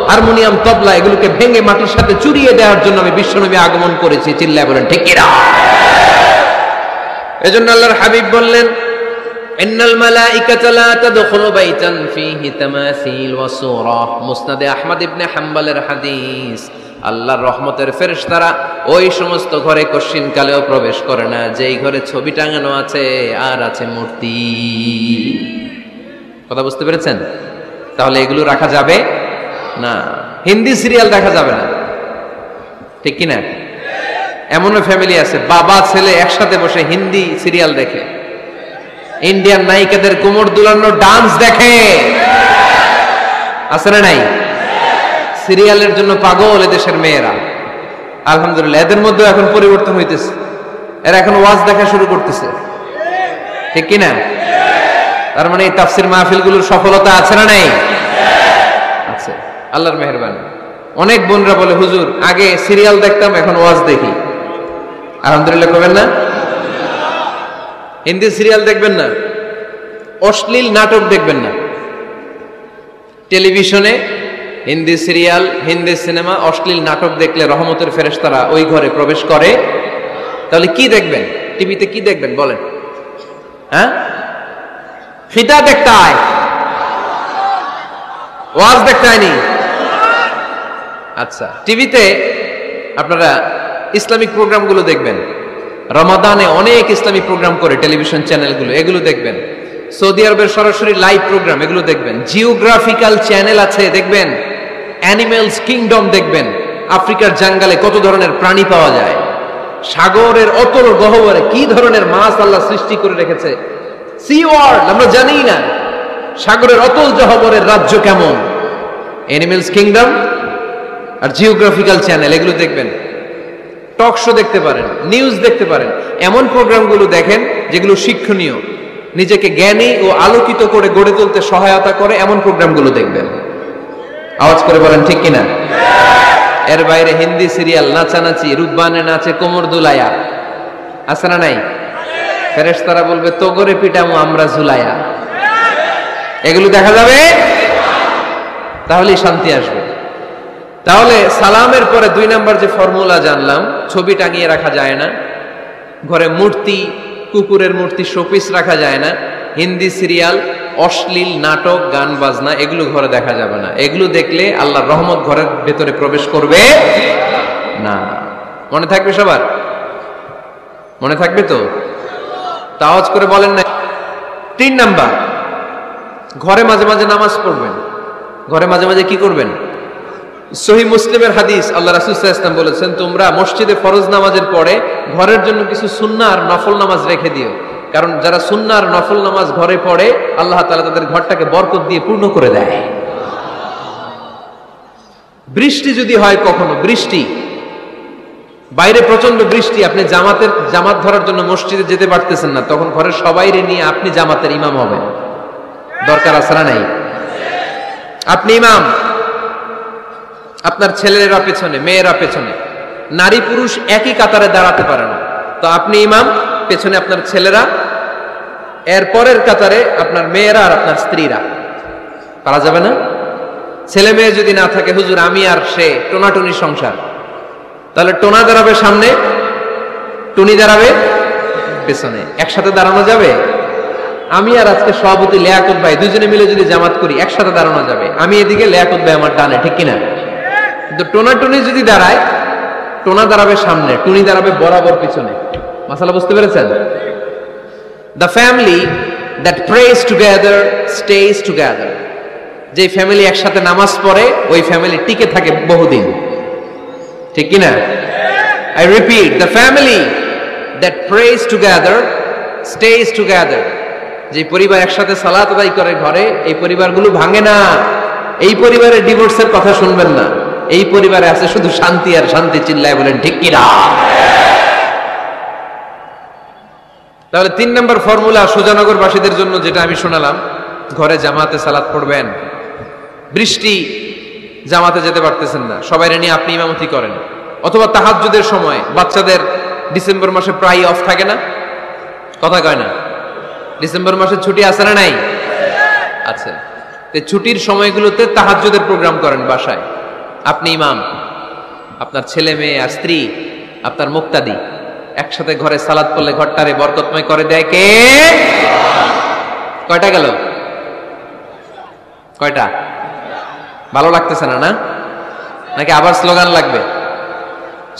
হারমোনিয়াম, তবলা এগুলোকে ভেঙে মাটির সাথে চুরিয়ে দেওয়ার জন্য আমি বিশ্বনবী আগমন করেছি। চিল্লায় বলেন ঠিক কিনা? এজন্য আল্লাহর হাবিব বললেন, ইন্নাল মালাইকাতা লা তাদখুলু বাইতান ফীহি তামাসিল ওয়া সূরাহ। মুসনাদে আহমদ ইবনে হাম্বলের হাদিস। আল্লাহর রহমতের ফেরেশতারা ওই সমস্ত ঘরে কশিন কালেও প্রবেশ করে না যেই ঘরে ছবি টাঙানো আছে আর আছে মূর্তি। কথা বুঝতে পেরেছেন? তাহলে এগুলো রাখা যাবে না। হিন্দি সিরিয়াল দেখা যাবে না, ঠিক কিনা? এমনও ফ্যামিলি আছে বাবা ছেলে একসাথে বসে হিন্দি সিরিয়াল দেখে, ইন্ডিয়ান নায়িকাদের কোমর দুলানো ডান্স দেখে, আছে না নাই? সিরিয়ালের জন্য পাগল এদেশের মেয়েরা। আলহামদুলিল্লাহ, এদের মধ্যে এখন পরিবর্তন হইতেছে। এরা এখন ওয়াজ দেখা শুরু করতেছে, ঠিক কিনা? তার মানে এই তাফসির মাহফিলগুলোর সফলতা আছে না নাই? আছে, আল্লাহর মেহেরবানি। অনেক বোনরা বলে, হুজুর আগে সিরিয়াল দেখতাম, এখন ওয়াজ দেখি। আলহামদুলিল্লাহ করবেন না? হিন্দি সিরিয়াল দেখবেন না, অশ্লীল নাটক দেখবেন না। টেলিভিশনে হিন্দি সিরিয়াল, হিন্দি সিনেমা, অশ্লীল নাটক দেখলে রহমতের ফেরেশতারা ওই ঘরে প্রবেশ করে। তাহলে কি দেখবেন? টিভিতে কি দেখবেন বলেন? হ্যাঁ, ফিতা দেখতে হয়, ওয়াজ দেখতে হয়নি। আচ্ছা, টিভিতে আপনারা ইসলামিক প্রোগ্রামগুলো দেখবেন। রমাদানে অনেক ইসলামিক প্রোগ্রাম করে টেলিভিশন চ্যানেলগুলো, এগুলো দেখবেন। সৌদি আরবের সরাসরি লাইভ প্রোগ্রাম, এগুলো দেখবেন। জিওগ্রাফিক্যাল চ্যানেল আছে, দেখবেন। অ্যানিমেলস কিংডম দেখবেন। আফ্রিকার জঙ্গলে কত ধরনের প্রাণী পাওয়া যায়, সাগরের অতল গহ্বরে কি ধরনের মাছ আল্লাহ সৃষ্টি করে রেখেছে, সি ওয়ার্ল্ড আমরা জানি না, সাগরের অতল গহ্বরের রাজ্য কেমন। অ্যানিমেলস কিংডম আর জিওগ্রাফিক্যাল চ্যানেল, এগুলো দেখবেন। টক শো দেখতে পারেন, নিউজ দেখতে পারেন। এমন প্রোগ্রামগুলো দেখেন যেগুলো শিক্ষণীয়, নিজেকে জ্ঞানী ও আলোকিত করে গড়ে তুলতে সহায়তা করে, এমন প্রোগ্রামগুলো দেখবেন। আওয়াজ করে বলেন ঠিক কিনা? এর বাইরে হিন্দি সিরিয়াল, নাচানাচি, রূপবানে নাচে কোমর দুলায়া, আছে না নাই? ফেরেশতারা বলবে তো করে পিটামু আমরা ঝুলায়া। এগুলো দেখা যাবে, তাহলেই শান্তি আসবে। তাহলে সালামের পরে 2 নাম্বার যে ফর্মুলা জানলাম, ছবি টাঙিয়ে রাখা যায় না, ঘরে মূর্তি, কুকুরের মূর্তি, শোপিস রাখা যায় না, হিন্দি সিরিয়াল, অশ্লীল নাটক, গান বাজনা, এগুলো ঘরে দেখা যাবে না। এগুলো দেখলে আল্লাহর রহমত ঘরের ভেতরে প্রবেশ করবে না। মনে থাকবে সবার? মনে থাকবে তো? আওয়াজ করে বলেন না। 3 নাম্বার, ঘরে মাঝে মাঝে নামাজ পড়বেন। ঘরে মাঝে মাঝে কি করবেন? সহিহ মুসলিমের হাদিস, আল্লাহ রাসূল সাল্লাল্লাহু আলাইহি ওয়াসাল্লাম বলেছেন, তোমরা মসজিদে ফরজ নামাজের পরে ঘরের জন্য কিছু সুন্নাহ আর নফল নামাজ রেখে দিও। কারণ যারা সুন্নাহ আর নফল নামাজ ঘরে পড়ে, আল্লাহ তাআলা তাদের ঘরটাকে বরকত দিয়ে পূর্ণ করে দেয়। বৃষ্টি যদি হয়, কখনো বৃষ্টি, বাইরে প্রচন্ড বৃষ্টি, আপনি জামাত ধরার জন্য মসজিদে যেতে পারতেছেন না, তখন ঘরের সবাইরে নিয়ে আপনি জামাতের ইমাম হবেন। দরকার আছে না নাই? আপনি ইমাম, আপনার ছেলেরা পেছনে, মেয়েরা পেছনে, নারী পুরুষ একই কাতারে দাঁড়াতে পারে না, তো আপনি ইমাম, পেছনে আপনার ছেলেরা, এর পরের কাতারে আপনার মেয়েরা আর আপনার স্ত্রীরা। পারা যাবে না? ছেলে মেয়ে যদি না থাকে, হুজুর আমি আর সে টোনাটুনি সংসার, তাহলে টোনা দাঁড়াবে সামনে, টুনি দাঁড়াবে পেছনে, একসাথে দাঁড়ানো যাবে? আমি আর আজকে সভাপতি লিয়াকত ভাই দুজনে মিলে যদি জামাত করি, একসাথে দাঁড়ানো যাবে। আমি এদিকে, লিয়াকত ভাই আমার ডানে, ঠিক কিনা? কিন্তু টোনা টুনি যদি দাঁড়ায়, টোনা দাঁড়াবে সামনে, টুনি দাঁড়াবে বরাবর পিছনে। মাসালা বুঝতে পেরেছেন? The family that prays together stays together. যে ফ্যামিলি একসাথে নামাজ পড়ে, ওই ফ্যামিলি টিকে থাকে বহুদিন, ঠিক কিনা? I repeat, the family that prays together stays together. যে পরিবার একসাথে সালাত আদায় করে ঘরে, এই পরিবারগুলো ভাঙে না। এই পরিবারে ডিভোর্সের কথা শুনবেন না। এই পরিবারে আছে শুধু শান্তি আর শান্তি। চিল্লায় বলেন ঠিক কিনা? তাহলে 3 নম্বর ফর্মুলা সুজানগরবাসীদের জন্য যেটা আমি শোনালাম, ঘরে জামাতে সালাত পড়বেন। বৃষ্টি, জামাতে যেতে পারতেছেন না, সবাই নিয়ে আপনি ইমামতি করেন। অথবা তাহাজ্জুদের সময় বাচ্চাদের ডিসেম্বর মাসে প্রায় অফ থাকে না? কথা কয় না? ডিসেম্বর মাসে ছুটি আছে না নাই? আছে। ছুটির সময়গুলোতে তাহাজ্জুদের প্রোগ্রাম করেন বাসায়। আপনি ইমাম, আপনার ছেলে মেয়ে আর স্ত্রী, আপনার মুক্তাদি, একসাথে ঘরে সালাত পড়লে ঘরটারে বরকতময় করে দেয় কে? কয়টা গেল? কয়টা? ভালো লাগতেছে না, না? নাকি আবার স্লোগান লাগবে?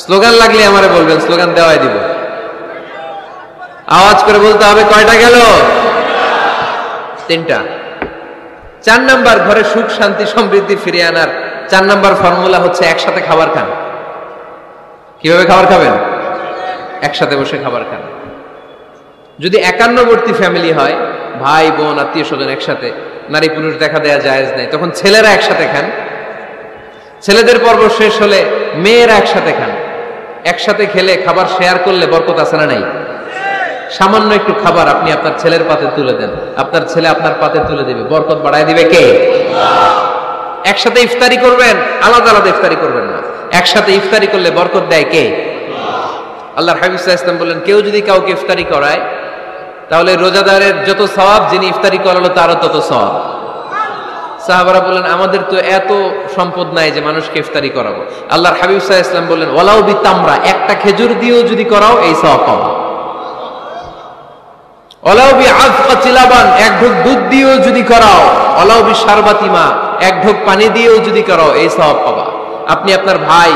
স্লোগান লাগলে আমারে বলবেন, স্লোগান দেওয়াই দিব। আওয়াজ করে বলতে হবে, কয়টা গেল? 3টা। 4 নাম্বার, ঘরে সুখ শান্তি সমৃদ্ধি ফিরিয়ে আনার 4 নাম্বার ফর্মুলা হচ্ছে একসাথে খাবার খান। কিভাবে খাবার খাবেন? একসাথে বসে খাবার খান। যদি একান্নবর্তী ফ্যামিলি হয়, ভাই বোন আত্মীয় স্বজন একসাথে, নারী পুরুষ দেখা দেয়া জায়েজ নেই, তখন ছেলেরা একসাথে খান। ছেলেদের পর্ব শেষ হলে মেয়েরা একসাথে খান। একসাথে খেলে খাবার শেয়ার করলে বরকত আছে না নাই? সামান্য একটু খাবার আপনি আপনার ছেলের পাতে তুলে দেন, আপনার ছেলে আপনার পাতে তুলে দিবে, বরকত বাড়ায় দিবে কে? একসাথে ইফতারি করবেন, আলাদা আলাদা ইফতারি করবেন না। একসাথে ইফতারি করলে বরকত দেয় কে? আল্লাহর হাবিব সাল্লাল্লাহু আলাইহি ওয়াসাল্লাম বলেন, কেউ যদি কাউকে ইফতারি করায়, তাহলে রোজাদারের যত সওয়াব, যিনি ইফতারি করালো তারও তত সওয়াব। সাহাবারা বললেন, আমাদের তো এত সম্পদ নাই যে মানুষকে ইফতারি করাবো। আল্লাহর হাবিব সাল্লাল্লাহু আলাইহি ওয়াসাল্লাম বললেন, ওয়ালাউ বিতামরা, একটা খেজুর দিয়েও যদি করাও এই সওয়াব পাবা। ওয়ালাউ বিআযকাতি লাবান, এক ঢোক দুধ দিয়েও যদি করাও, ওয়ালাউ বিশারবাতি মা, এক ঢোক পানি দিয়েও যদি করাও এই সওয়াব পাবা। আপনি আপনার ভাই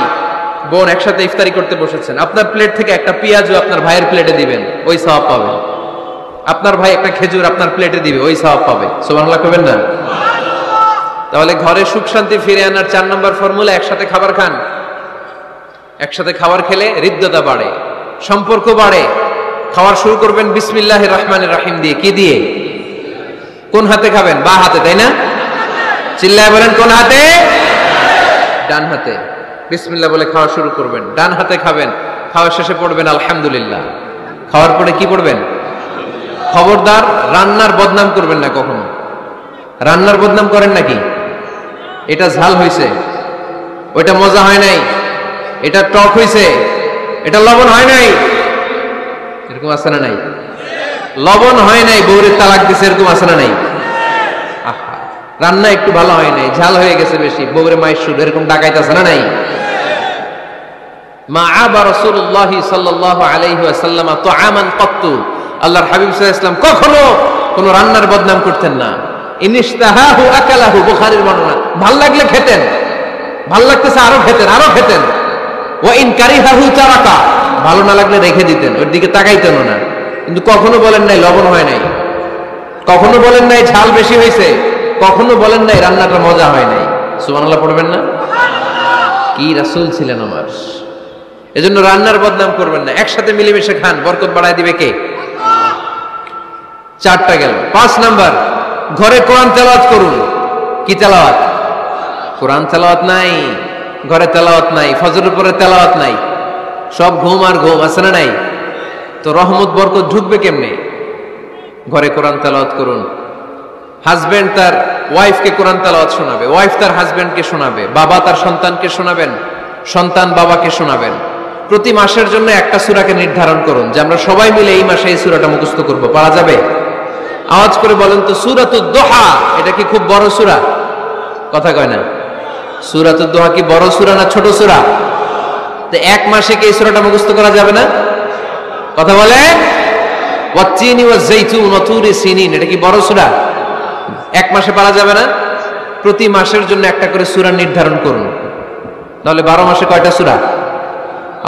বোন একসাথে ইফতারি করতে বসেছেন, আপনার প্লেট থেকে একটা পেঁয়াজও আপনার ভাইয়ের প্লেটে দিবেন, ওই সওয়াব পাবেন। আপনার ভাই একটা খেজুর আপনার প্লেটে দিবে, ওই সওয়াব পাবে। সুবহানাল্লাহ কইবেন না? তাহলে ঘরে সুখ শান্তি ফিরে আনার 4 নম্বর ফর্মুলা, একসাথে খাবার খান। একসাথে খাবার খেলে হৃদ্যতা বাড়ে, সম্পর্ক বাড়ে। খাবার শুরু করবেন বিসমিল্লাহির রহমানির রহিম দিয়ে। কি দিয়ে? কোন হাতে খাবেন? বা হাতে, তাই না? চিল্লায় বলেন, কোন হাতে? ডান হাতে। বিসমিল্লাহ বলে খাওয়া শুরু করবেন, ডান হাতে খাবেন। খাওয়ার শেষে পড়বেন আলহামদুলিল্লাহ। খাওয়ার পরে কি পড়বেন? খবরদার রান্নার বদনাম করবেন না কখনো। রান্নার বদনাম করেন নাকি? এটা ঝাল হয়েছে, ওইটা মজা হয় নাই, এটা টক হয়েছে, এটা লবণ হয় নাই, এরকম আছে না নাই? লবণ হয় নাই, বউরে তালাক দিছে, এরকম আছে না নাই? আহা, রান্না একটু ভালো হয় নাই, ঝাল হয়ে গেছে বেশি, বউরে মাইশুর, এরকম ডাকাইতেছে না নাই? মা আবা রাসূলুল্লাহি সাল্লাল্লাহু আলাইহি ওয়াসাল্লাম তুআমান ক্বাত্তু, আল্লাহর হাবিব সাল্লাল্লাহু আলাইহি ওয়াসাল্লাম কখনো কোন রান্নার বদনাম করতেন না। ইনিশতাহাহু আকালাহু, বুখারীর বর্ণনা। ভাল লাগলে খেতেন, ভাল লাগতেছে আরো খেতেন, আরো খেতেন। ওয়া ইন কারিহাহু তারাকা, ভালো না লাগলে রেখে দিতেন, ওর দিকে তাকাইতেন না। কিন্তু কখনো বলেন নাই লবণ হয় নাই, কখনো বলেন নাই ঝাল বেশি হয়েছে, কখনো বলেন নাই রান্নাটা মজা হয় নাই। সুবহানাল্লাহ পড়বেন না? কি রাসূল ছিলেন আমার। এজন্য রান্নার বদনাম করবেন না, একসাথে মিলেমিশে খান, বরকত বাড়ায় দিবে কে? 4টা গেল। 5 নাম্বার, ঘরে কোরআন তেলাওয়াত করুন। কি তেলাওয়াত? কোরআন তেলাওয়াত নাই, ঘরে তেলাওয়াত নাই, ফজরের পরে তেলাওয়াত নাই, সব ঘুম আর ঘুম, আছে না নাই? তো রহমত বরকত ঢুকবে কেমনে? ঘরে কোরআন তেলাওয়াত করুন। হাজবেন্ড তার ওয়াইফকে কোরআন তেলাওয়াত শোনাবে, ওয়াইফ তার হাজবেন্ডকে শোনাবে, বাবা তার সন্তানকে শোনাবেন, সন্তান বাবাকে শোনাবেন। প্রতি মাসের জন্য একটা সূরাকে নির্ধারণ করুন যে আমরা সবাই মিলে এই মাসে এই সূরাটা মুখস্থ করব। পারা যাবে? আওয়াজ করে বলেন তো, সূরাতুদ দুহা এটা কি খুব বড় সূরা? কথা কয় না। সূরাতুদ দুহা কি বড় সূরা না ছোট সূরা? তো এক মাসে কি এই সূরাটা মুখস্থ করা যাবে না? কথা বলে। ওয়াত্তিনি ওয়াজ-যাইতুন ওয়া তুরি সিনিন, এটা কি বড় সূরা? এক মাসে পারা যাবে না? প্রতি মাসের জন্য একটা করে সূরা নির্ধারণ করুন। তাহলে 12 মাসে কয়টা সূরা?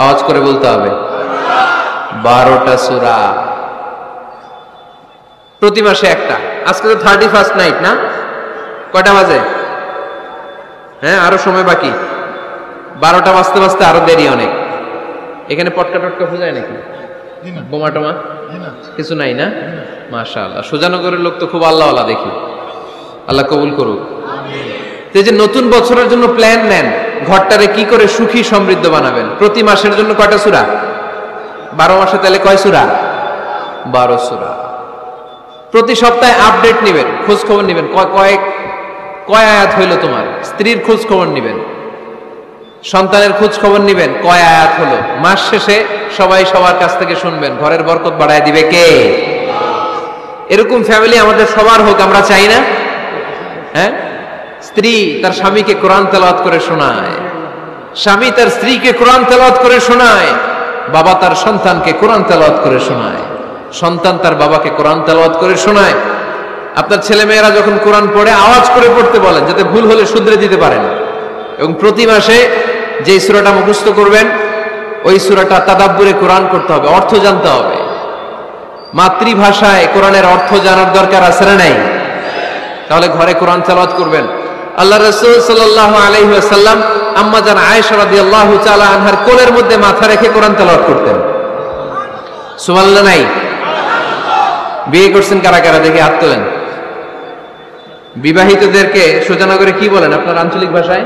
আওয়াজ করে বলতে হবে, 12টা সূরা। প্রতি মাসে একটা। আজকে তো 31st নাইট না? কয়টা বাজে? হ্যাঁ, আরো সময় বাকি। 12টা বাজতে বাজতে আরো দেরি অনেক। এখানে পটকা টটকা ফুজায় নাকি? বোমা টোমা কিছু নাই না? মাশাআল্লাহ, সুজানগরের লোক তো খুব আল্লাহওয়ালা দেখি। আল্লাহ কবুল করুক। তো এই যে নতুন বছরের জন্য প্ল্যান নেন, ঘরটারে কি করে সুখী সমৃদ্ধ বানাবেন। প্রতি মাসের জন্য কয়টা সূরা? 12 মাসে তাহলে কয় সূরা? 12 সূরা। প্রতি সপ্তাহে আপডেট নেবেন, খোঁজ খবর নেবেন, কয় আয়াত হইল তোমার। স্ত্রীর খোঁজ খবর নেবেন, সন্তানের খোঁজ খবর নেবেন, কয় আয়াত হলো। মাস শেষে সবাই সবার কাছ থেকে শুনবেন, ঘরের বরকত বাড়ায় দিবে কে? এরকম ফ্যামিলি আমাদের সবার হোক, আমরা চাই না? হ্যাঁ, স্ত্রী তার স্বামীকে কোরআন তেলাওয়াত করে শোনায়, স্বামী তার স্ত্রীকে কোরআন তেলাওয়াত করে শোনায়, বাবা তার সন্তানকে কোরআন তেলাওয়াত করে শোনায়, সন্তান তার বাবাকে কোরআন তেলাওয়াত করে শোনায়। আপনার ছেলে মেয়েরা যখন কোরআন পড়ে আওয়াজ করে পড়তে বলেন, যাতে ভুল হলে শুধরে দিতে পারেন। এবং প্রতি মাসে যে সূরাটা মুখস্থ করবেন, ওই সূরাটা তাদাব্বুরে কোরআন করতে হবে, অর্থ জানতে হবে। মাতৃভাষায় কোরআনের অর্থ জানার দরকার আছে না নাই? তাহলে ঘরে কোরআন তেলাওয়াত করবেন। আল্লাহ রাসূল সাল্লাল্লাহু আলাইহি ওয়াসাল্লাম আম্মা জান আয়েশা রাদিয়াল্লাহু তাআলা আনহার কোলের মধ্যে মাথা রেখে কোরআন তেলাওয়াত করতেন। সুবহানাল্লাহ নাই? বিয়ে করছেন কারা কারা দেখে হাত তোলেন। বিবাহিতদেরকে সুজানগরে কি বলেন আপনার আঞ্চলিক ভাষায়?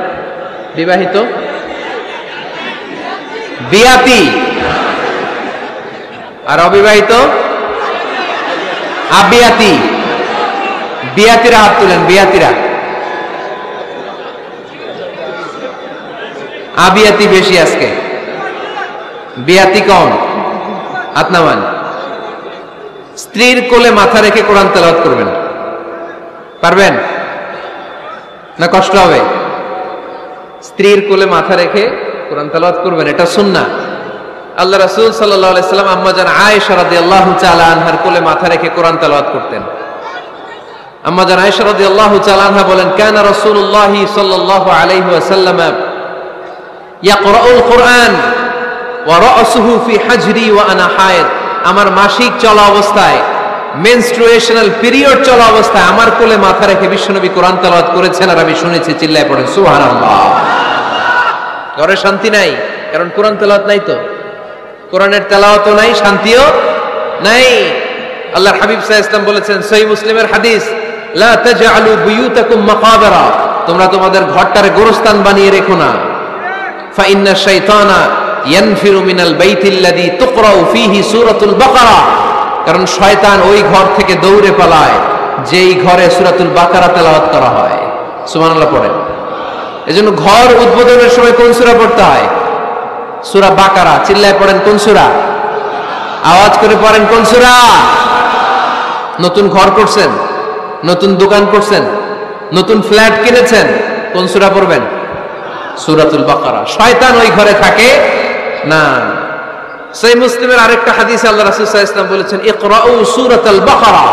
বিবাহিত বিয়াতি, আর অবিবাহিত আবিয়াতি। বিয়াতিরা হাত তুলেন, বিয়াতিরা। আবিয়াতি বেশি আজকে, বিয়াতি কম। হাত নামান। স্ত্রীর কোলে মাথা রেখে কোরআন তেলাওয়াত করবেন, পারবেন না? কষ্ট হবে? স্ত্রীর কোলে মাথা রেখে কোরআন তেলাওয়াত করবেন, এটা সুন্নাহ। আল্লাহ রাসূল সাল্লাল্লাহু আলাইহি সাল্লাম আম্মা জান আয়েশা রাদিয়াল্লাহু তাআলা আনহার কোলে মাথা রেখে কোরআন তেলাওয়াত করতেন। আম্মা জান আয়েশা রাদিয়াল্লাহু তাআলা আনহা বলেন, কানা রাসূলুল্লাহ সাল্লাল্লাহু আলাইহি ওয়াসাল্লাম ইয়াকরাউল কুরআন ওয়া রা'সুহু ফি হাজরি ওয়া আনা হায়েদ। আমার মাসিক চলা অবস্থায়, মেনস্ট্রুয়েশনাল পিরিয়ড চলা অবস্থায় আমার কোলে মাথা রেখে বিশ্বনবী কোরআন তেলাওয়াত করেছেন, আর আমি শুনেছি। চিল্লায় পড়েন সুবহানাল্লাহ। ঘরে শান্তি নাই, কারণ কোরআন তেলাওয়াত নাই। তো কোরআনের তেলাওয়াতও নাই, শান্তিও নাই। আল্লাহর হাবিব সাল্লাল্লাহু আলাইহি ওয়াসাল্লাম বলেছেন, সহিহ মুসলিমের হাদিস, লা তাজআলু বুয়ুতাকুম মাকাবিরা, তোমরা তোমাদের ঘরটারে গোরস্থান বানিয়ে রেখো না। ফা ইন্না শাইতানা ইয়ানফিরু মিনাল বাইতিল্লাযী তুকরাউ ফীহি সূরাতুল বাকারা, কারণ শয়তান ওই ঘর থেকে দৌড়ে পালায় যেই ঘরে সূরাতুল বাকারা তেলাওয়াত করা হয়। সুবহানাল্লাহ পড়েন। এজন্য ঘর উদ্বোধনের সময় কোন সূরা পড়তে হয়? সূরা বাকারা। চিল্লায় পড়েন কোন সূরা? আওয়াজ করে পড়েন কোন সূরা? নতুন ঘর করছেন, নতুন দোকান করছেন, নতুন ফ্ল্যাট কিনেছেন, কোন সূরা পড়বেন? সূরাতুল বাকারা। শয়তান ওই ঘরে থাকে না। সহিহ মুসলিমের আরেকটা হাদিসে আল্লাহ রাসূল সাল্লাল্লাহু আলাইহি ওয়াসাল্লাম বলেছেন, ইকরাউ সূরাতাল বাকারা,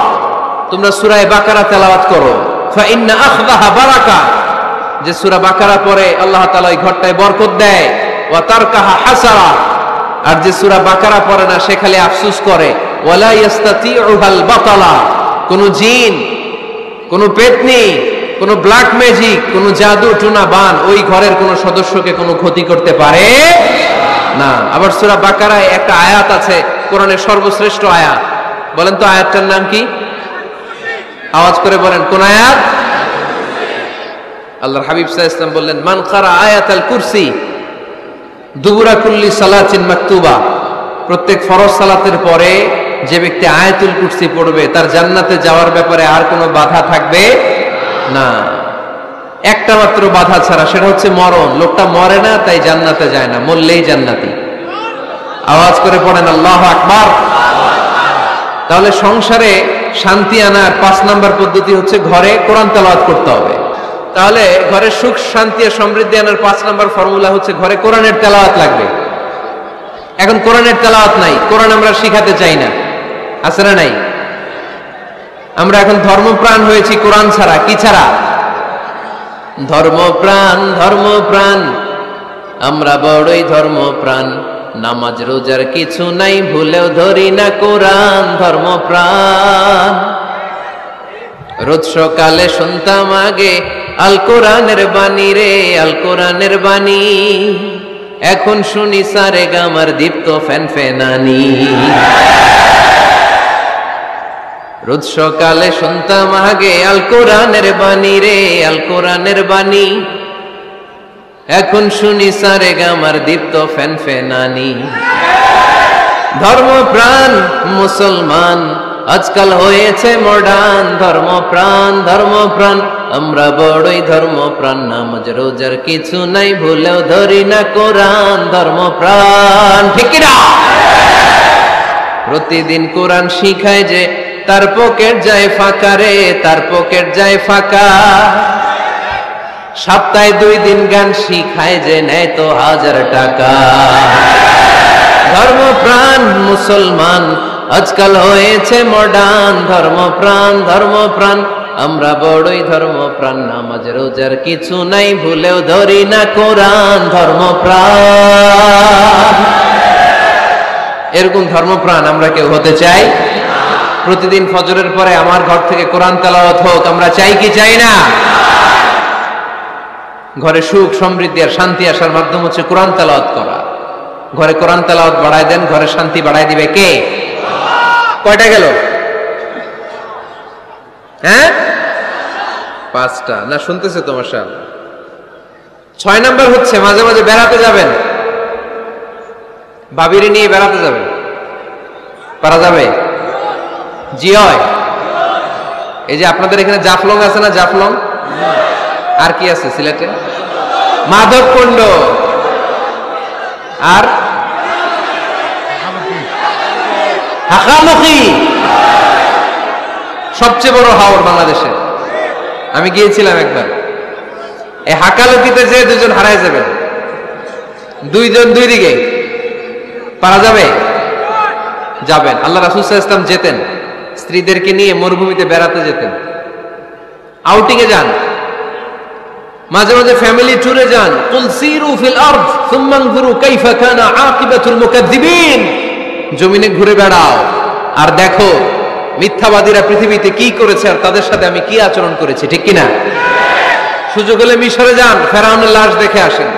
তোমরা সূরা বাকারা তেলাওয়াত করো। ফা ইন্না আখযাহা বারাকা, যে সূরা বাকারা পড়ে আল্লাহ তাআলা ওই ঘরটায় বরকত দেয়। ওয়া তারকাহা হাসারা, আর যে সূরা বাকারা পড়ে না সে খালি আফসোস করে। ওয়ালা ইস্তাতিউহাল বাতালা, কোন জিন, কোন পেতনি, কোন ব্ল্যাক ম্যাজিক, কোন জাদু টুনা বান ওই ঘরের কোন সদস্যকে কোনো ক্ষতি করতে পারে না। আবার সূরা বাকারায় একটা আয়াত আছে, কোরআনের সর্বশ্রেষ্ঠ আয়াত। বলেন তো আয়াতটার নাম কি? আওয়াজ করে বলেন কোন আয়াত? আল্লাহর হাবিব সাল্লাল্লাহু আলাইহি ওয়াসাল্লাম বললেন, মান ক্বারা আয়াতাল কুরসি দুবুরা কুল্লি সালাতিন মাকতুবা, প্রত্যেক ফরজ সালাতের পরে যে ব্যক্তি আয়াতুল কুরসি পড়বে তার জান্নাতে যাওয়ার ব্যাপারে আর কোনো বাধা থাকবে না। একটা মাত্র বাধা ছাড়া, সেটা হচ্ছে মরণ। লোকটা মরে না তাই জান্নাতে যায় না, মরলেই জান্নাতি। আওয়াজ করে পড়েন আল্লাহু আকবার। তাহলে সংসারে শান্তি আনার 5 নাম্বার পদ্ধতি হচ্ছে ঘরে কোরআন তেলাওয়াত করতে হবে। তাহলে ঘরে সুখ শান্তি আর সমৃদ্ধি আনার 5 নাম্বার ফর্মুলা হচ্ছে ঘরে কোরআনের তেলাওয়াত লাগবে। এখন কোরআনের তেলাওয়াত নাই, কোরআন আমরা শিখাতে চাই না, আছে না নাই? আমরা এখন ধর্মপ্রাণ হয়েছি কোরআন ছাড়া। কি ছাড়া? ধর্মপ্রাণ, ধর্মপ্রাণ, আমরা বড়ই ধর্মপ্রাণ। নামাজ রোজার কিছু নাই, ভুলেও ধরি না কোরআন। ধর্মপ্রাণ, রোজ সকালে শুনতাম আগে আল কোরআনের বাণী রে, আল কোরআনের বাণী। এখন শুনি সারে গামার দীপ্ত ফ্যানফেনানি। রোজ সকালে শুনতাম আগে আল কোরআনের বাণী রে, আল কোরআনের বাণী। এখন শুনি সারে গামার দীপ্ত ফ্যানফেনানি। ধর্মপ্রাণ মুসলমান আজকাল হয়েছে মডার্ন। ধর্মপ্রাণ, ধর্মপ্রাণ, আমরা বড়ই ধর্মপ্রাণ। নামাজ রোজার কিছু নাই, ভুলেও ধরি না কোরআন। ধর্মপ্রাণ, ঠিক কি না? প্রতিদিন কোরআন শিখায় যে তার পকেট যায় ফাঁকা রে, তার পকেট যায় ফাঁকা। সপ্তাহে 2 দিন গান শিখায় যে নেয় তো 1000 টাকা। ধর্মপ্রাণ মুসলমান আজকাল হয়েছে মডার্ন। ধর্মপ্রাণ, ধর্মপ্রাণ, আমরা বড়ই ধর্মপ্রাণ। নামাজ রোজার কিছু নাই, ভুলেও ধরি না কোরআন। ধর্মপ্রাণ, এরকম ধর্মপ্রাণ আমরা কেউ হতে চাই? প্রতিদিন ফজরের পরে আমার ঘর থেকে কোরআন তেলাওয়াত হোক, আমরা চাই কি চাই না? ঘরে সুখ সমৃদ্ধি আর শান্তি আসার মাধ্যম হচ্ছে কোরআন তেলাওয়াত করা। ঘরে কোরআন তেলাওয়াত বাড়ায় দেন, ঘরে শান্তি বাড়ায় দিবে কে? কয়টা গেল? হ্যাঁ, 5টা না? শুনতেছে তোমার সাহেব? 6 নাম্বার হচ্ছে মাঝে মাঝে বেড়াতে যাবেন, ভাবিরে নিয়ে বেড়াতে যাবেন। পারা যাবে? জি হয়। এই যে আপনাদের এখানে জাফলং আছে না? জাফলং আর কি আছে সিলেটে? মাধবকুণ্ড আর হাকালুকি সবচেয়ে বড় হাওর বাংলাদেশে। আমি গিয়েছিলাম একবার, এই হাকালুকিতে যে দুজন হারায় যাবেন, দুইজন দুই দিকে, পারা যাবে? যাবেন। আল্লাহ রাসূল সাল্লাল্লাহু আলাইহি ওয়াসাল্লাম যেতেন, স্ত্রীদেরকে নিয়ে মরুভূমিতে বেড়াতে যেতেন, আউটিং এ যান, মাঝে মাঝে ফ্যামিলি ট্যুরে যান। কুল সিরু ফিল আরদ সুম্মা আনজুরু কাইফা কানা আকিবাতুল মুকাজ্জিবিন, জমিনে ঘুরে বেড়াও আর দেখো মিথ্যাবাদীরা পৃথিবীতে কি করেছে আর তাদের সাথে আমি কি আচরণ করেছি, ঠিক কিনা? সুযোগ হলে মিশরে যান, ফেরাউনের লাশ দেখে আসেন।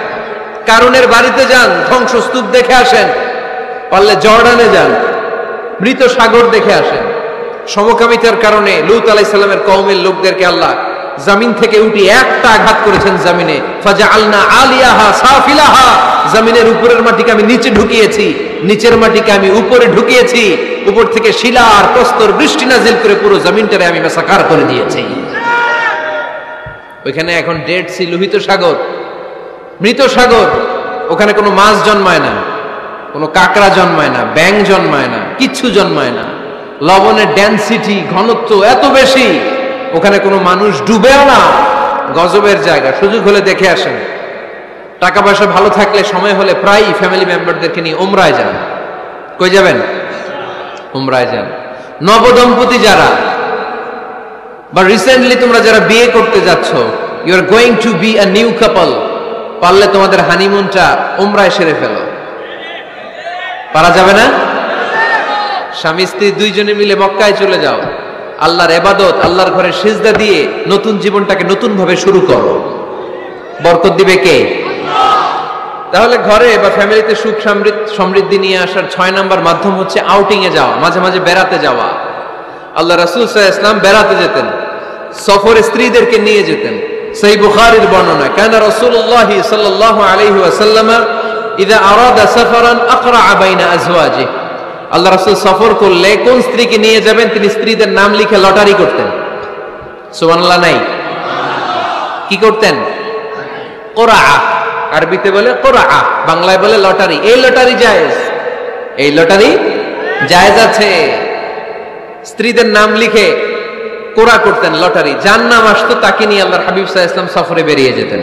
কারুনের বাড়িতে যান, ধ্বংসস্তূপ দেখে আসেন। পারলে জর্ডানে যান, মৃত সাগর দেখে আসেন। সমকামিতার কারণে লূত আলাইহিস সালামের কওমের লোকদেরকে আল্লাহ জমিন থেকে উঠিয়ে একটা আঘাত করেছেন জমিনে। ফাজআলনা আলিয়াহা সাফিলাহা, জমিনের উপরের মাটিকে আমি নিচে ঢুকিয়েছি, নিচের মাটিকে আমি উপরে ঢুকিয়েছি। উপর থেকে শিলা আর প্রস্তর বৃষ্টি নাজিল করে পুরো জমিনটারে আমি মাসাকার করে দিয়েছি। ওইখানে এখন ডেড সি, লোহিত সাগর, মৃত সাগর। ওখানে কোনো মাছ জন্মায় না, কোনো কাঁকড়া জন্মায় না, ব্যাঙ জন্মায় না, কিচ্ছু জন্মায় না। লবণের ডেনসিটি, ঘনত্ব এত বেশি, ওখানে কোনো মানুষ ডুবেও না। গজবের জায়গা, সুযোগ হলে দেখে আসেন। টাকা পয়সা ভালো থাকলে সময় হলে প্রায় ফ্যামিলি মেম্বারদেরকে নিয়ে উমরায় যান। কই যাবেন? উমরায় যান। নবদম্পতি যারা বা রিসেন্টলি তোমরা যারা বিয়ে করতে যাচ্ছ, you are going to be a new couple, পারলে তোমাদের হানিমুনটা উমরায় সেরে ফেলো। পারা যাবে না? স্বামী স্ত্রী দুইজনে মিলে মক্কায় চলে যাও, আল্লাহর ইবাদত, আল্লাহর ঘরে সিজদা দিয়ে নতুন জীবনটাকে নতুন ভাবে শুরু করো। বরকত দিবে কে? তাহলে ঘরে বা ফ্যামিলিতে সুখ সমৃদ্ধি নিয়ে আসার 6 নাম্বার মাধ্যম হচ্ছে আউটিং এ যাওয়া, মাঝে মাঝে বেড়াতে যাওয়া। আল্লাহ রাসূল সাল্লাল্লাহু আলাইহি ওয়াসাল্লাম বেড়াতে যেতেন, সফরে স্ত্রীদেরকে নিয়ে যেতেন। সহিহ বুখারীর বর্ণনা, কানা রাসূলুল্লাহ সাল্লাল্লাহু আলাইহি ওয়াসাল্লাম ইযা আরাদা সাফারান আকরা বাইনা আজওয়াজিহি, আল্লাহ রাসূল সফর করলে কোন স্ত্রীকে নিয়ে যাবেন তিনি স্ত্রীদের নাম লিখে লটারি করতেন। সুবহানাল্লাহ নাই? কি করতেন? কোরআ, আরবিতে বলে কোরআ, বাংলায় বলে লটারি। এই লটারি জায়েজ, এই লটারি জায়েজ আছে। স্ত্রীদের নাম লিখে কোরআ করতেন, লটারি। যার নাম আসতো তাকে নিয়ে আল্লাহর হাবিব সাল্লাল্লাহু আলাইহি ওয়াসাল্লাম সফরে বেরিয়ে যেতেন।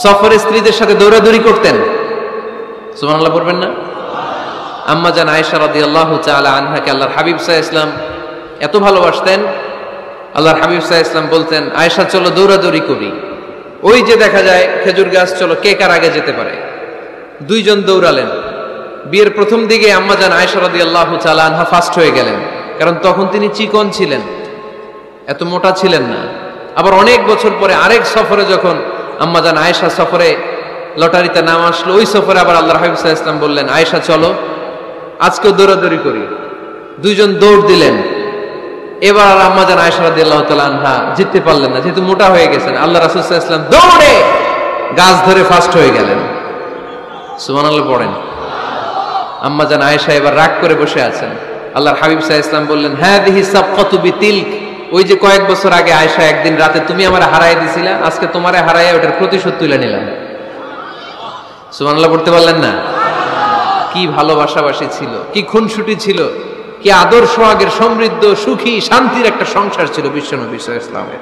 সফরে স্ত্রীদের সাথে দৌড়াদৌড়ি করতেন। সুবহানাল্লাহ বলবেন না? আম্মা জান আয়েশা রাদিয়াল্লাহু তাআলা আনহাকে আল্লাহর হাবিব সাল্লাল্লাহু আলাইহি ওয়াসাল্লাম এত ভালোবাসতেন, আল্লাহর হাবিব সাল্লাল্লাহু আলাইহি ওয়াসাল্লাম বলতেন, আয়েশা চলো দৌড়াদৌড়ি করি। ওই যে দেখা যায় খেজুর গাছ, চলো কে কার আগে যেতে পারে। দুইজন দৌড়ালেন। বিয়ের প্রথম দিকে আম্মা জান আয়েশা রাদিয়াল্লাহু তাআলা আনহা ফার্স্ট হয়ে গেলেন, কারণ তখন তিনি চিকন ছিলেন, এত মোটা ছিলেন না। আবার অনেক বছর পরে আরেক সফরে যখন আম্মা জান আয়েশা সফরে লটারিতে নাম আসলো, ওই সফরে আবার আল্লাহর হাবিব সাল্লাল্লাহু আলাইহি ওয়াসাল্লাম বললেন, আয়েশা চলো আজকেও দৌড়াদৌড়ি করি। দুইজন দৌড় দিলেন। এবার আর আম্মা জান আয়েশা রাদিয়াল্লাহু তাআলা আনহা জিততে পারলেন না, যেহেতু মোটা হয়ে গেছেন। আল্লাহ রাসূল সাল্লাল্লাহু আলাইহি ওয়াসাল্লাম দৌড়ে গাছ ধরে ফার্স্ট হয়ে গেলেন। সুবহানাল্লাহ পড়েন। আম্মা জান আয়েশা এবার রাগ করে বসে আছেন। আল্লাহর হাবিব সাল্লাল্লাহু আলাইহি ওয়াসাল্লাম বললেন, হাদিহি সাবকাতু বিতিলক, ওই যে কয়েক বছর আগে আয়েশা একদিন রাতে তুমি আমারে হারায় দিছিলা, আজকে তোমারে হারায় ওটার প্রতিশোধ তুলে নিলাম। সুবহানাল্লাহ পড়তে পারলেন না? কি ভালোবাসাবাসী ছিল, কি খুনসুটি ছিল, কি আদর্শ আগের সমৃদ্ধ সুখী শান্তির একটা সংসার ছিল বিশ্বনবী সাল্লাল্লাহু আলাইহি ওয়াসাল্লামের।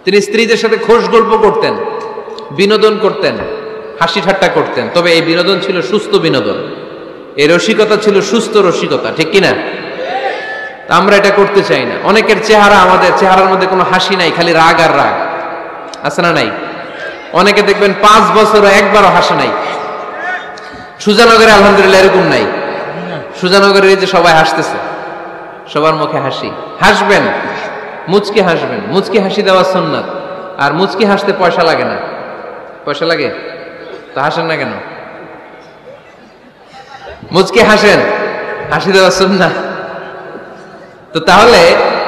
তিনি স্ত্রীদের সাথে খোশ গল্প করতেন, বিনোদন করতেন, হাসি ঠাট্টা করতেন। তবে এই বিনোদন ছিল সুস্থ বিনোদন, এই রসিকতা ছিল সুস্থ রসিকতা, ঠিক কিনা? আমরা এটা করতে চাই না। অনেকের চেহারা, আমাদের চেহারার মধ্যে কোনো হাসি নাই, খালি রাগ আর রাগ, আছে না নাই? অনেকে দেখবেন 5 বছরও একবারও হাসে নাই। সুজানগরে আলহামদুলিল্লাহ এরকম নাই। সুজানগরের এই যে সবাই হাসতেছে, সবার মুখে হাসি। হাসবেন, মুচকি হাসবেন, মুচকি হাসি দেওয়া সুন্নাত। আর মুচকি হাসতে পয়সা লাগে না। পয়সা লাগে তো হাসেন না কেন? মুচকি হাসেন, হাসি দেওয়া সুন্নাত। তো তাহলে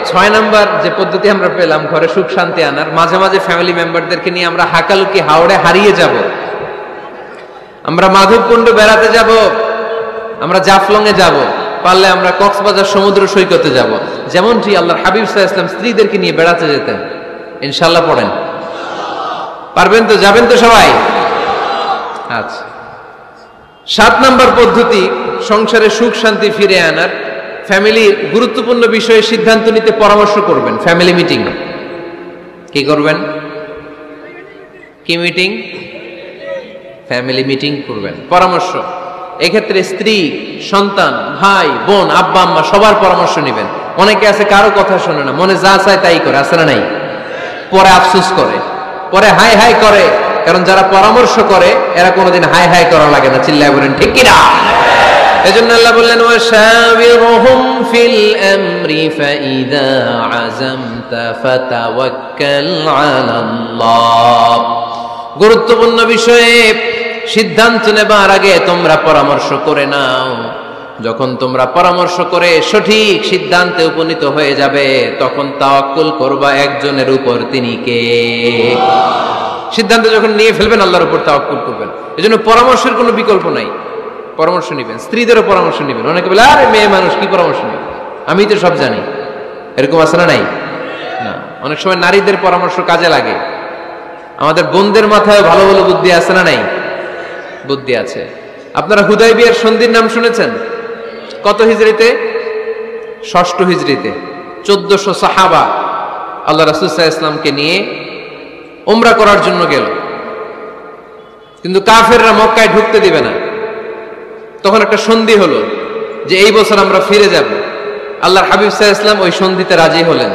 6 নাম্বার যে পদ্ধতি আমরা পেলাম ঘরে সুখ শান্তি আনার, মাঝে মাঝে ফ্যামিলি মেম্বারদেরকে নিয়ে আমরা হাকালুকি হাওড়ে হারিয়ে যাব, আমরা মাধবকুণ্ড বেড়াতে যাব, আমরা জাফলং এ যাব, পারলে আমরা কক্সবাজার সমুদ্র সৈকতে যাব। যেমনটি আল্লাহর হাবিব সাল্লাল্লাহু আলাইহি ওয়াসাল্লাম স্ত্রীদেরকে নিয়ে বেড়াতে যেতেন। ইনশাআল্লাহ পড়েন। পারবেন তো? যাবেন তো সবাই? আচ্ছা। 7 নাম্বার পদ্ধতি সংসারে সুখ শান্তি ফিরে আনার, ফ্যামিলির গুরুত্বপূর্ণ বিষয়ে সিদ্ধান্ত নিতে পরামর্শ করবেন। ফ্যামিলি মিটিং কি করবেন? কি মিটিং? ফ্যামিলি মিটিং করবেন, পরামর্শ। এক্ষেত্রে স্ত্রী, সন্তান, ভাই, বোন, আব্বা আম্মা সবার পরামর্শ নেবেন। অনেকে আছে কারো কথা শোনে না, মনে যা চায় তাই করে, আছে না নাই? পরে আফসোস করে, পরে হাই হাই করে। কারণ যারা পরামর্শ করে এরা কোনোদিন হাই হাই করা লাগে না। চিল্লায় বলেন ঠিক কিনা? এজন্য আল্লাহ বললেন ওয়াশাবিরহুম ফিল আমরি ফাইদা আযামতা ফাতাওয়াক্কাল আলাল্লাহ। গুরুত্বপূর্ণ বিষয়ে সিদ্ধান্ত নেবার আগে তোমরা পরামর্শ করে নাও। যখন তোমরা পরামর্শ করে সঠিক সিদ্ধান্তে উপনীত হয়ে যাবে তখন তাওয়াক্কুল করবা একজনের উপর, তিনি কে? সিদ্ধান্ত যখন নিয়ে ফেলবেন আল্লাহর উপর তাওয়াক্কুল করবেন। এজন্য পরামর্শের কোনো বিকল্প নাই। পরামর্শ নেবেন, স্ত্রীদেরও পরামর্শ নেবেন। অনেকে বলে আরে মেয়ে মানুষ কি পরামর্শ নেবে, আমি তো সব জানি। এরকম আছে না নাই? না, অনেক সময় নারীদের পরামর্শ কাজে লাগে। আমাদের বোনদের মাথায় ভালো ভালো বুদ্ধি আছে না নাই? বুদ্ধি আছে। আপনারা হুদাইবিয়ার সন্ধির নাম শুনেছেন? কত হিজরিতে? 6ষ্ঠ হিজরিতে 1400 সাহাবা আল্লাহ রাসূল সাল্লাল্লাহু আলাইহি ওয়াসাল্লামকে নিয়ে উমরা করার জন্য গেল, কিন্তু কাফেররা মক্কায় ঢুকতে দিবে না। তখন একটা সন্ধি হলো যে এই বছর আমরা ফিরে যাব। আল্লাহর হাবিব সাল্লাল্লাহু আলাইহি ওয়াসাল্লাম ওই সন্ধিতে রাজি হলেন।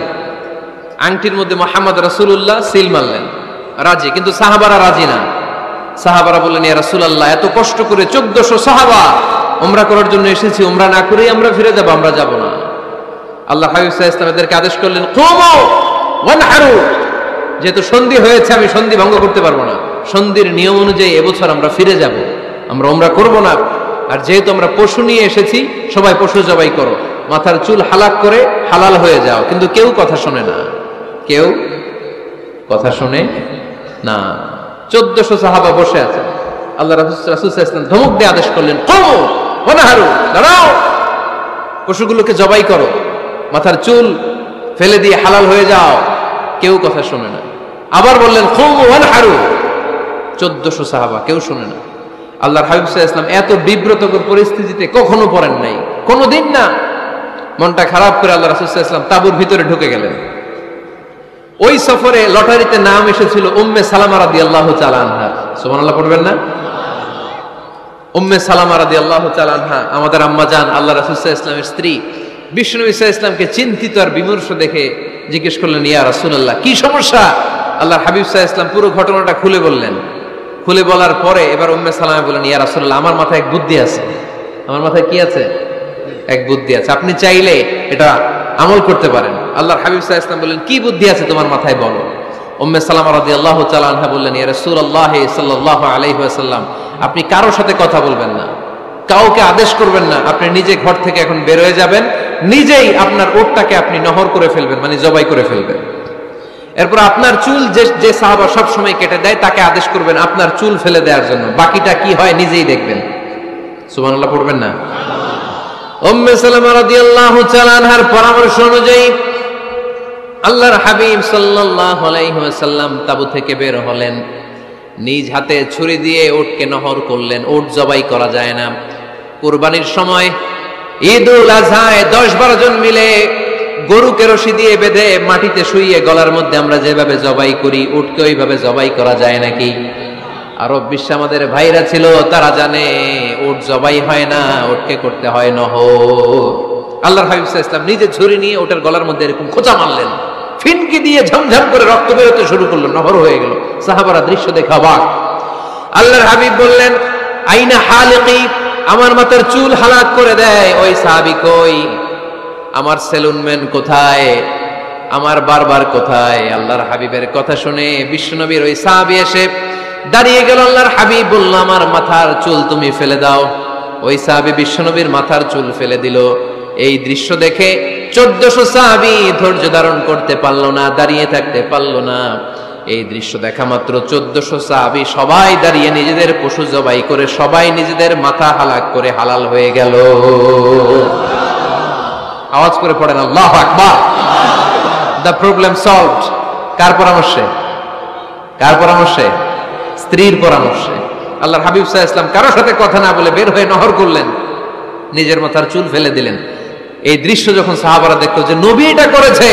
আংটির মধ্যে মুহাম্মদ রাসূলুল্লাহ সিল মারলেন, রাজি। কিন্তু সাহাবারা রাজি না। সাহাবারা বললেন ইয়া রাসূলুল্লাহ, এত কষ্ট করে 1400 সাহাবা উমরা করার জন্য এসেছি, উমরা না করেই আমরা ফিরে যাব, আমরা যাব না। আল্লাহ হাবিব সাল্লাল্লাহু আলাইহি ওয়াসাল্লাম এদেরকে আদেশ করলেন কুমু ওয়ানহারু, যেহেতু সন্ধি হয়েছে আমি সন্ধি ভঙ্গ করতে পারবো না। সন্ধির নিয়ম অনুযায়ী এবছর আমরা ফিরে যাব, আমরা উমরা করব না। আর যেহেতু আমরা পশু নিয়ে এসেছি, সবাই পশু জবাই করো, মাথার চুল হালাক করে হালাল হয়ে যাও। কিন্তু কেউ কথা শোনে না, কেউ কথা শোনে না। 1400 সাহাবা বসে আছে। আল্লাহ রাসূল সাল্লাল্লাহু আলাইহি ওয়াসাল্লাম ধমক দিয়ে আদেশ করলেন কুমু ওয়ানহারু, দাঁড়াও, পশুগুলোকে জবাই করো, মাথার চুল ফেলে দিয়ে হালাল হয়ে যাও। কেউ কথা শোনে না। আবার বললেন কুমু ওয়ানহারু, 1400 সাহাবা, কেউ শোনে না। আল্লাহর হাবিব সাল্লাল্লাহু আলাইহি ওয়াসাল্লাম এত বিব্রতকর পরিস্থিতিতে কখনো পড়েন নাই, কোনোদিন না। মনটা খারাপ করে আল্লাহ রাসূল সাল্লাল্লাহু আলাইহি ওয়াসাল্লাম তাঁবুর ভিতরে ঢুকে গেলেন। ওই সফরে লটারিতে নাম এসেছিল উম্মে সালামা রাদিয়াল্লাহু তাআলা আনহা। সুবহানাল্লাহ পড়বেন না? উম্মে সালামা রাদিয়াল্লাহু তাআলা আনহা আমাদের আম্মা জান, আল্লাহ রাসূল সাল্লাল্লাহু আলাইহি ওয়াসাল্লামের স্ত্রী। বিষ্ণু নবী সাল্লাল্লাহু আলাইহি ওয়াসাল্লামকে চিন্তিত আর বিমর্ষ দেখে জিজ্ঞেস করলেন ইয়া রাসূলুল্লাহ, কি সমস্যা? আল্লাহর হাবিব সাল্লাল্লাহু আলাইহি ওয়াসাল্লাম পুরো ঘটনাটা খুলে বললেন। খুলে বলার পরে এবার উম্মে সালামা বলেন ইয়া রাসূলুল্লাহ, আমার মাথায় এক বুদ্ধি আছে। আমার মাথায় কি আছে? এক বুদ্ধি আছে, আপনি চাইলে এটা আমল করতে পারেন। আল্লাহর হাবিব সাল্লাল্লাহু আলাইহি ওয়াসাল্লাম বললেন কি বুদ্ধি আছে তোমার মাথায়, বলো। উম্মে সালামা রাদিয়াল্লাহু তাআলা আনহা বললেন ইয়া রাসূলুল্লাহ সাল্লাল্লাহু আলাইহি ওয়াসাল্লাম, আপনি কারোর সাথে কথা বলবেন না, কাউকে আদেশ করবেন না। আপনি নিজে ঘর থেকে এখন বের হয়ে যাবেন, নিজেই আপনার উটটাকে আপনি নহর করে ফেলবেন, মানে জবাই করে ফেলবেন। এরপর আপনার চুল যে সাহাবা সব সময় কেটে দেয় তাকে আদেশ করবেন আপনার চুল ফেলে দেওয়ার জন্য, বাকিটা কি হয় নিজেই দেখবেন। সুবহানাল্লাহ পড়বেন না? উম্মে সালামা রাদিয়াল্লাহু তাআলা আনহার পরামর্শ অনুযায়ী আল্লাহর হাবিব সাল্লাল্লাহু আলাইহি ওয়াসাল্লাম তাবু থেকে বের হলেন। নিজ হাতে ছুরি দিয়ে উটকে নহর করলেন। উট জবাই করা যায় না। কুরবানির সময় ঈদুল আজহায় 10-12 জন মিলে গরুকে রশি দিয়ে বেঁধে মাটিতে শুইয়ে গলার মধ্যে আমরা যেভাবে জবাই করি, উটকে ওইভাবে জবাই করা যায় নাকি? আরব বিশ্বে আমাদের ভাইরা ছিল, তারা জানে উট জবাই হয় না, উটকে করতে হয় নহর। আল্লাহর হাবিব সাল্লাল্লাহু আলাইহি ওয়াসাল্লাম নিজে ছুরি নিয়ে ওটার গলার মধ্যে এরকম খোঁচা মারলেন, ফিনকি দিয়ে ঝমঝম করে রক্ত বেরোতে শুরু করলো, নহর হয়ে গেল। সাহাবারা দৃশ্য দেখে অবাক। আল্লাহর হাবিব বললেন আইনা হালিকি, আমার মাথার চুল হালাক করে দেয় ওই সাহাবী কই? আমার সেলুনম্যান কোথায়? আমার বারবার কোথায়? আল্লাহর হাবিবের কথা শুনে বিশ্বনবীর ওই সাহাবী এসে দাঁড়িয়ে গেল। আল্লাহর হাবিব বলল আমার মাথার চুল তুমি ফেলে দাও। ওই সাহাবী বিশ্বনবীর মাথার চুল ফেলে দিল। এই দৃশ্য দেখে 1400 সাহাবী ধৈর্য ধারণ করতে পারলো না, দাঁড়িয়ে থাকতে পারলো না। এই দৃশ্য দেখা মাত্র 1400 সাহাবী সবাই দাঁড়িয়ে নিজেদের পশু জবাই করে সবাই নিজেদের মাথা হালাক করে হালাল হয়ে গেল। আওয়াজ করে পড়েন আল্লাহু আকবার। The problem solved. কার পরামর্শে? কার পরামর্শে? স্ত্রীর পরামর্শে। আল্লাহর হাবিব সাল্লাল্লাহু আলাইহি ওয়াসাল্লাম কারোর সাথে কথা না বলে বের হয়ে নহর করলেন। নিজের মাথার চুল ফেলে দিলেন। এই দৃশ্য যখন সাহাবারা দেখলো যে নবী এটা করেছে,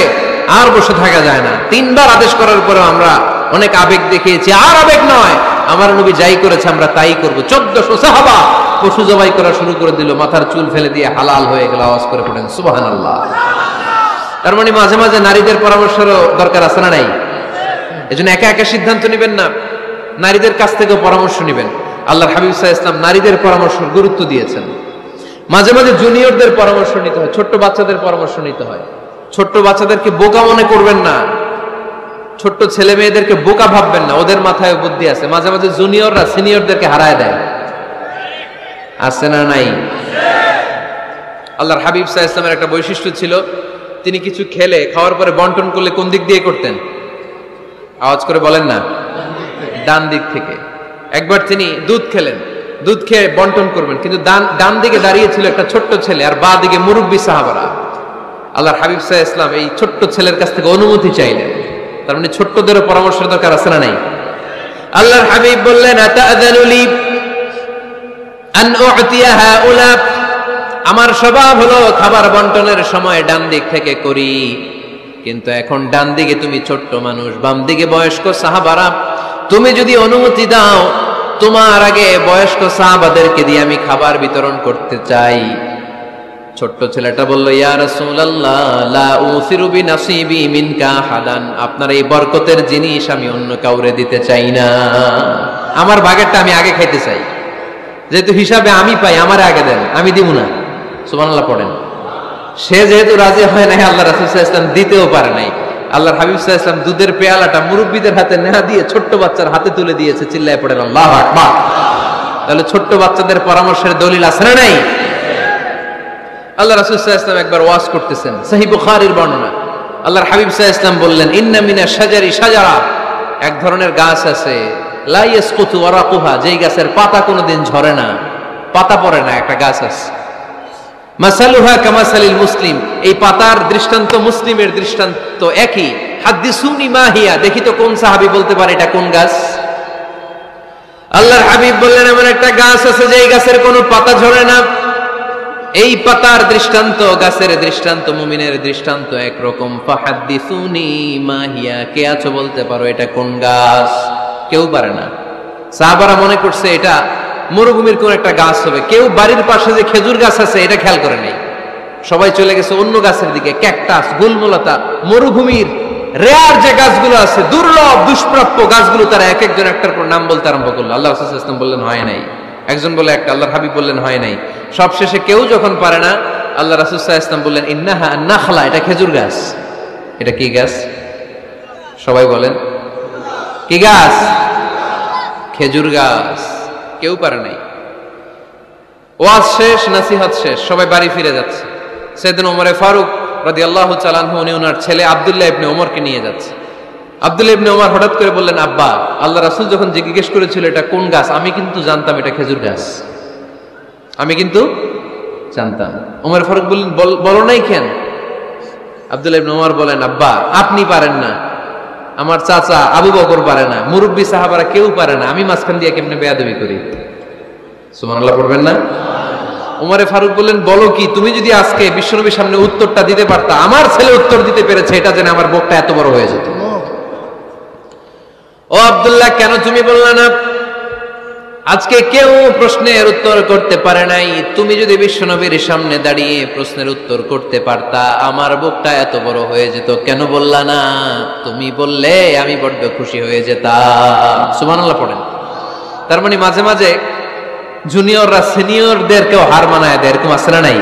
আর বসে থাকা যায় না। 3 বার আদেশ করার পরেও আমরা অনেক আবেগ দেখিয়েছি, আর আবেগ নয়, আমার নবী যাই করেছে আমরা তাই করব। 1400 সাহাবা পশু জবাই করা শুরু করে দিল, মাথার চুল ফেলে দিয়ে হালাল হয়ে গেল। আওয়াজ করে পড়েন সুবহানাল্লাহ। তার মানে মাঝে মাঝে নারীদের পরামর্শেরও দরকার আছে না নাই? এজন্য একা একা সিদ্ধান্ত নেবেন না, নারীদের কাছ থেকেও পরামর্শ নেবেন। আল্লাহর হাবিব সাল্লাল্লাহু আলাইহি ওয়াসাল্লাম নারীদের পরামর্শের গুরুত্ব দিয়েছেন। মাঝে মাঝে জুনিয়রদের পরামর্শ নিতে হয়, ছোট্ট বাচ্চাদের পরামর্শ নিতে হয়। ছোট্ট বাচ্চাদেরকে বোকা মনে করবেন না, ছোট্ট ছেলে মেয়েদেরকে বোকা ভাববেন না, ওদের মাথায় বুদ্ধি আছে। মাঝে মাঝে জুনিয়ররা সিনিয়রদেরকে হারায় দেয়, আছে না নাই? আল্লাহর হাবিব সাল্লাল্লাহু আলাইহি ওয়াসাল্লামের একটা বৈশিষ্ট্য ছিল, তিনি কিছু খেলে খাওয়ার পরে বন্টন করলে কোন দিক দিয়ে করতেন? আওয়াজ করে বলেন না, ডান দিক থেকে। একবার তিনি দুধ খেলেন, দুধ খেয়ে বন্টন করবেন, কিন্তু ডান দিকে দাঁড়িয়ে ছিল একটা ছোট্ট ছেলে, আর বাঁ দিকে মুরব্বী সাহাবারা। আল্লাহর হাবিব সাল্লাল্লাহু আলাইহি ওয়াসাল্লাম এই ছোট্ট ছেলের কাছ থেকে অনুমতি চাইলেন। তার মানে ছোট্টদেরও পরামর্শের দরকার আছে না নাই? আল্লাহর হাবিব বললেন, আতাযানু লি আন উ'তিয়া হাউলা, আমার স্বভাব হলো খাবার বন্টনের সময় ডান দিক থেকে করি, কিন্তু এখন ডান দিকে তুমি ছোট্ট মানুষ, বাম দিকে বয়স্ক সাহাবারা, তুমি যদি অনুমতি দাও তোমার আগে বয়স্ক সাহাবাদেরকে দিয়ে আমি খাবার বিতরণ করতে চাই। ছোট্ট ছেলেটা বলল, ইয়া রাসূলুল্লাহ লা উসিরু বিনাসিবি মিনকা হাদান, আপনার এই বরকতের জিনিস আমি অন্য কাউরে দিতে চাই না, আমার ভাগেরটা আমি আগে খাইতে চাই, যেহেতু হিসাবে আমি পাই আমার আগে দেন, আমি দিব না। সুবহানাল্লাহ পড়েন। সে যেহেতু রাজি হয় নাই, আল্লাহ রাসূল সাল্লাল্লাহু আলাইহি ওয়াসাল্লাম দিতেও পারে নাই। আল্লাহর হাবিব সাল্লাল্লাহু আলাইহি ওয়াসাল্লাম দুধের পেয়ালাটা মুরব্বিদের হাতে নেহা দিয়ে ছোট্ট বাচ্চার হাতে তুলে দিয়েছে। চিল্লায় পড়েন আল্লাহু আকবার। তাহলে ছোট্ট বাচ্চাদের পরামর্শের দলিল আছে না নাই? আল্লাহ রাসূল সাল্লাল্লাহু আলাইহি ওয়াসাল্লাম একবার ওয়াজ করতেছেন, সহিহ বুখারীর বর্ণনা। আল্লাহর হাবিব সাল্লাল্লাহু আলাইহি ওয়াসাল্লাম বললেন, ইন্না মিনাশ শাজারি শাজারা, এক ধরনের গাছ আছে, লা ইয়াসকুতু ওয়ারাকুহা, যেই গাছের পাতা কোনোদিন ঝরে না, পাতা পড়ে না, একটা গাছ আছে। মাসালুহা কামাসালিল মুসলিম, এই পাতার দৃষ্টান্ত মুসলিমের দৃষ্টান্ত একই। হাদিসুনি মা হিয়া, দেখি তো কোন সাহাবী বলতে পারে এটা কোন গাছ? আল্লাহর হাবিব বললেন, এমন একটা গাছ আছে যেই গাছের কোনো পাতা ঝরে না। এই পাতার দৃষ্টান্ত, গাছের দৃষ্টান্ত, মুমিনের দৃষ্টান্ত একরকম। ফাহাদিসুনি মা হিয়া, কে আছো বলতে পারো এটা কোন গাছ? কেউ পারে না। সাহাবারা মনে করছে এটা মরুভূমির কোন একটা গাছ হবে। কেউ বাড়ির পাশে যে খেজুর গাছ আছে এটা খেয়াল করে নাই, সবাই চলে গেছে অন্য গাছের দিকে। ক্যাকটাস, গুলমলতা, মরুভূমির রেয়ার যে গাছগুলো আছে, দুর্লভ দুষ্প্রাপ্য গাছগুলো, তারা এক একজন একটার পর নাম বলতে আরম্ভ করলো। আল্লাহ রাসূল সাল্লাল্লাহু আলাইহি ওয়াসাল্লাম বললেন হয় নাই, একজন বলে একটা, আল্লাহর হাবিব বললেন হয় নাই। সবশেষে কেউ যখন পারে না, আল্লাহ রাসূল সাল্লাল্লাহু আলাইহি ওয়াসাল্লাম বললেন, ইন্নাহা আন-নাখলা, এটা খেজুর গাছ। এটা কি গাছ? সবাই বলেন, কি গাছ? খেজুর গাছ। কেউ পারে নাই। ওয়াজ শেষ, নসিহত শেষ, সবাই বাড়ি ফিরে যাচ্ছে। সাইয়েদনা ওমর ফারুক রাদিয়াল্লাহু তাআলা আনহু, উনি ওনার ছেলে আব্দুল্লাহ ইবনে ওমরকে নিয়ে যাচ্ছে। আব্দুল্লাহ ইবনে ওমর হঠাৎ করে বললেন, আব্বা, আল্লাহ রাসূল যখন জিজ্ঞেস করেছিল এটা কোন গাছ, আমি কিন্তু জানতাম এটা খেজুর গাছ, আমি কিন্তু জানতাম। ওমর ফারুক বললেন, বলো নাই কেন? আব্দুল্লাহ ইবনে ওমর বলেন, আব্বা আপনি পারেন না, আমার চাচা আবু বকর পারে না, মুরব্বী সাহাবারা কেউ পারে না, আমি মাঝখান দিয়ে কেমনে বেয়াদবি করি? সুবহানাল্লাহ পড়বেন না? ওমর ফারুক বললেন, বলো কি? তুমি যদি আজকে বিশ্বনবীর সামনে উত্তরটা দিতে পারতা, আমার ছেলে উত্তর দিতে পেরেছে, এটা জেনে আমার বুকটা এত বড় হয়ে যেত। ও আব্দুল্লাহ, কেন তুমি বললা না? আজকে কেউ প্রশ্নের উত্তর করতে পারে নাই, তুমি যদি বিশ্বনবীর সামনে দাঁড়িয়ে প্রশ্নের উত্তর করতে পারতা, আমার বুকটা এত বড় হয়ে যেত। কেন বললা না? তুমি বললে আমি বড্ড খুশি হয়ে যেতাম। সুবহানাল্লাহ পড়েন। তার মানে মাঝে মাঝে জুনিয়ররা সিনিয়রদেরকেও হার মানায় দেয়, এরকম আছে না নাই?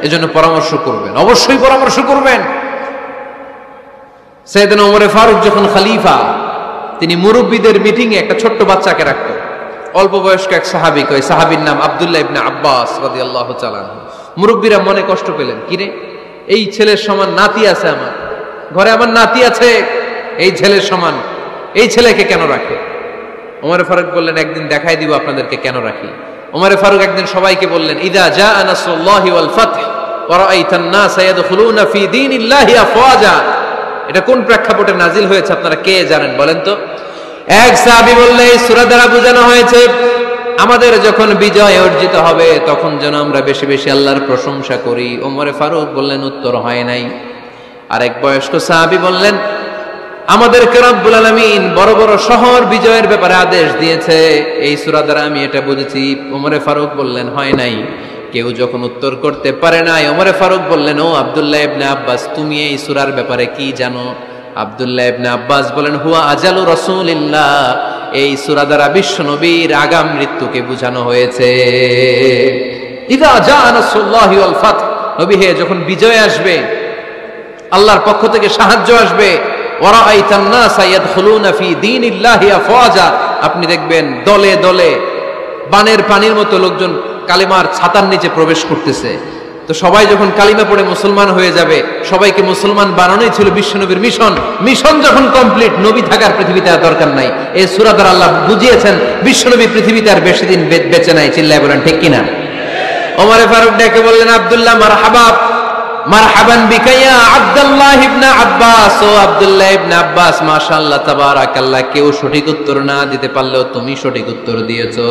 এজন্য পরামর্শ করবেন, অবশ্যই পরামর্শ করবেন। সাইয়েদনা ওমর ফারুক যখন খলিফা, তিনি মুরব্বীদের মিটিং এ একটা ছোট্ট বাচ্চাকে রাখতো, অল্প বয়স্ক এক সাহাবী, ওই সাহাবীর নাম আব্দুল্লাহ ইবনে আব্বাস রাদিয়াল্লাহু তাআলা আনহু। মুরব্বীরা মনে কষ্ট পেলেন, কিরে এই ছেলের সমান নাতি আছে, আমার ঘরে আমার নাতি আছে, এই ছেলের সমান এই ছেলেকে কেন রাখে? ওমর ফারুক বললেন, একদিন দেখাই দিব আপনাদেরকে কেন রাখি। ওমর ফারুক একদিন সবাইকে বললেন, ইযা জাআ নাসরুল্লাহি ওয়াল ফাতহ ওয়া রাআইতান নাসা ইয়াদখুলুনা ফি দীনিল্লাহি আফওয়াজা, এটা কোন প্রেক্ষাপটে নাজিল হয়েছে আপনারা কে জানেন বলেন তো? এক সাহাবী বললে, এই সূরা দ্বারা বোঝানো হয়েছে আমাদের যখন বিজয় অর্জিত হবে তখন যেন আমরা বেশি বেশি আল্লাহর প্রশংসা করি। ওমরে ফারুক বললেন উত্তর হয় নাই। আরেক বয়স্ক সাহাবী বললেন আমাদেরকে রব্বুল আলামিন বড় বড় শহর বিজয়ের ব্যাপারে আদেশ দিয়েছে, এই সূরা দ্বারা আমি এটা বুঝেছি। ওমরে ফারুক বললেন হয় নাই। কেউ যখন উত্তর করতে পারে নাই, ওমরে ফারুক বললেন ও আব্দুল্লাহ ইবনে আব্বাস, তুমি এই সূরার ব্যাপারে কি জানো? আব্দুল্লাহ ইবনে আব্বাস বলেন হুয়া আজালু রাসূলিল্লাহ, এই সূরা দ্বারা বিশ্ব নবীর আগাম মৃত্যুকে বোঝানো হয়েছে। ইযা জাআ নাসরুল্লাহি ওয়াল ফাত, নবী হে যখন বিজয় আসবে, আল্লাহর পক্ষ থেকে সাহায্য আসবে, ওয়ারাআইতান নাসা ইয়াদখুলুনা ফি দীনিল্লাহি আফওয়াজা, আপনি দেখবেন দলে দলে বানের পানির মতো লোকজন কালিমার ছাতার নিচে প্রবেশ করতেছে। তো সবাই যখন কালিমা পড়ে মুসলমান হয়ে যাবে, সবাইকে মুসলমান বানানোই ছিল বিশ্বনবীর মিশন। মিশন যখন কমপ্লিট, নবী থাকার পৃথিবীতে আর দরকার নাই। এই সূরা দ্বারা আল্লাহ বুঝিয়েছেন বিশ্বনবী পৃথিবীতে আর বেশি দিন বেঁচে নাই। চিল্লায় বলেন ঠিক কিনা? ওমর ফারুক ডেকে বললেন আব্দুল্লাহ মারহাবা, মারহাবান বিকা ইয়া আব্দুল্লাহ ইবনে আব্বাস, ও আব্দুল্লাহ ইবনে আব্বাস মাশাআল্লাহ তাবারাকাল্লাহ, কেউ সঠিক উত্তর না দিতে পারলেও তুমি সঠিক উত্তর দিয়েছো।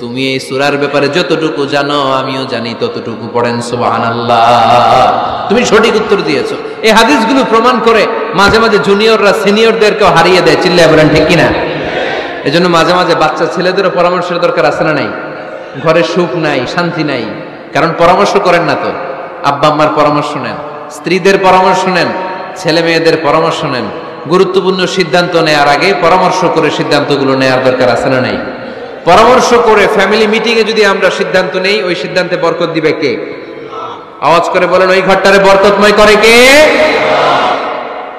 তুমি এই সূরার ব্যাপারে যতটুকু জানো আমিও জানি ততটুকু, পড়েন সুবহানাল্লাহ। তুমি সঠিক উত্তর দিয়েছো। এই হাদিসগুলো প্রমাণ করে মাঝে মাঝে জুনিয়ররা সিনিয়রদেরকেও হারিয়ে দেয়। চিল্লায় বলেন ঠিক কিনা? এজন্য মাঝে মাঝে বাচ্চা ছেলেদেরও পরামর্শের দরকার আছে না নাই? ঘরে সুখ নাই, শান্তি নাই, কারণ পরামর্শ করেন না তো। আব্বা আম্মার পরামর্শ নেন, স্ত্রীদের পরামর্শ নেন, ছেলে মেয়েদের পরামর্শ নেন। গুরুত্বপূর্ণ সিদ্ধান্ত নেওয়ার আগে পরামর্শ করে সিদ্ধান্তগুলো নেওয়ার দরকার আছে না নাই? পরামর্শ করে ফ্যামিলি মিটিং এ যদি আমরা সিদ্ধান্ত নেই, ওই সিদ্ধান্তে বরকত দিবে কে? আওয়াজ করে বলেন ওই ঘরটারে বরকতময় করে কে?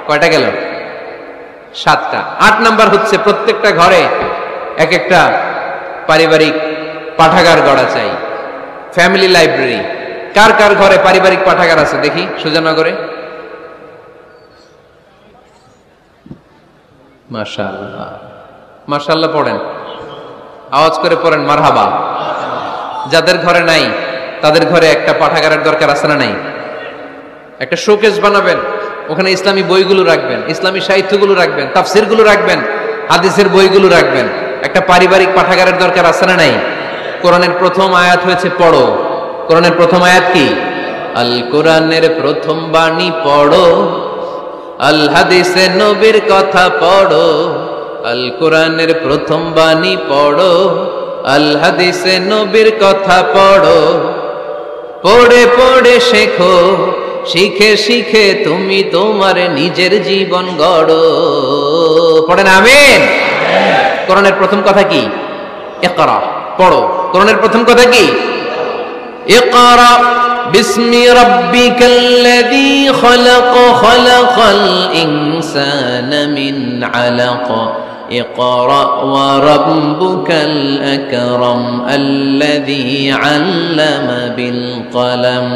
কয়টা গেল? 7টা। 8 নাম্বার হচ্ছে প্রত্যেকটা ঘরে এক একটা পারিবারিক পাঠাগার গড়া চাই, ফ্যামিলি লাইব্রেরি। কার কার ঘরে পারিবারিক পাঠাগার আছে দেখি সুজানগরে? মাশাআল্লাহ, মাশাআল্লাহ পড়েন, আওয়াজ করে পড়েন মারহাবা। যাদের ঘরে নাই তাদের ঘরে একটা পাঠাগারের দরকার আছে না নাই? একটা শোকেস বানাবেন, ওখানে ইসলামী বইগুলো রাখবেন, ইসলামী সাহিত্যগুলো রাখবেন, তাফসিরগুলো রাখবেন, হাদিসের বইগুলো রাখবেন। একটা পারিবারিক পাঠাগারের দরকার আছে না নাই? কোরআনের প্রথম আয়াত হয়েছে পড়ো। কোরআনের প্রথম আয়াত কি? আল কোরআনের প্রথম বাণী পড়ো, আল হাদিসে নবীর কথা পড়ো। আল কোরআনের প্রথম বাণী পড়ো, আল হাদিসে নবীর কথা পড়ো। পড়ে পড়ে শেখো, শিখে শিখে তুমি তোমার নিজের জীবন গড়ো। পড়েন আমিন। কোরআনের প্রথম কথা কি? ইকরা, পড়ো। কোরআনের প্রথম কথা কি? ইকরা বিসমি রাব্বিকাল্লাযী খালাক, খালাকাল ইনসানা মিন আলাক। ইকরা ওয়া রাব্বুকাল আকরাম আল্লাযী আল্লামা বিল কলম,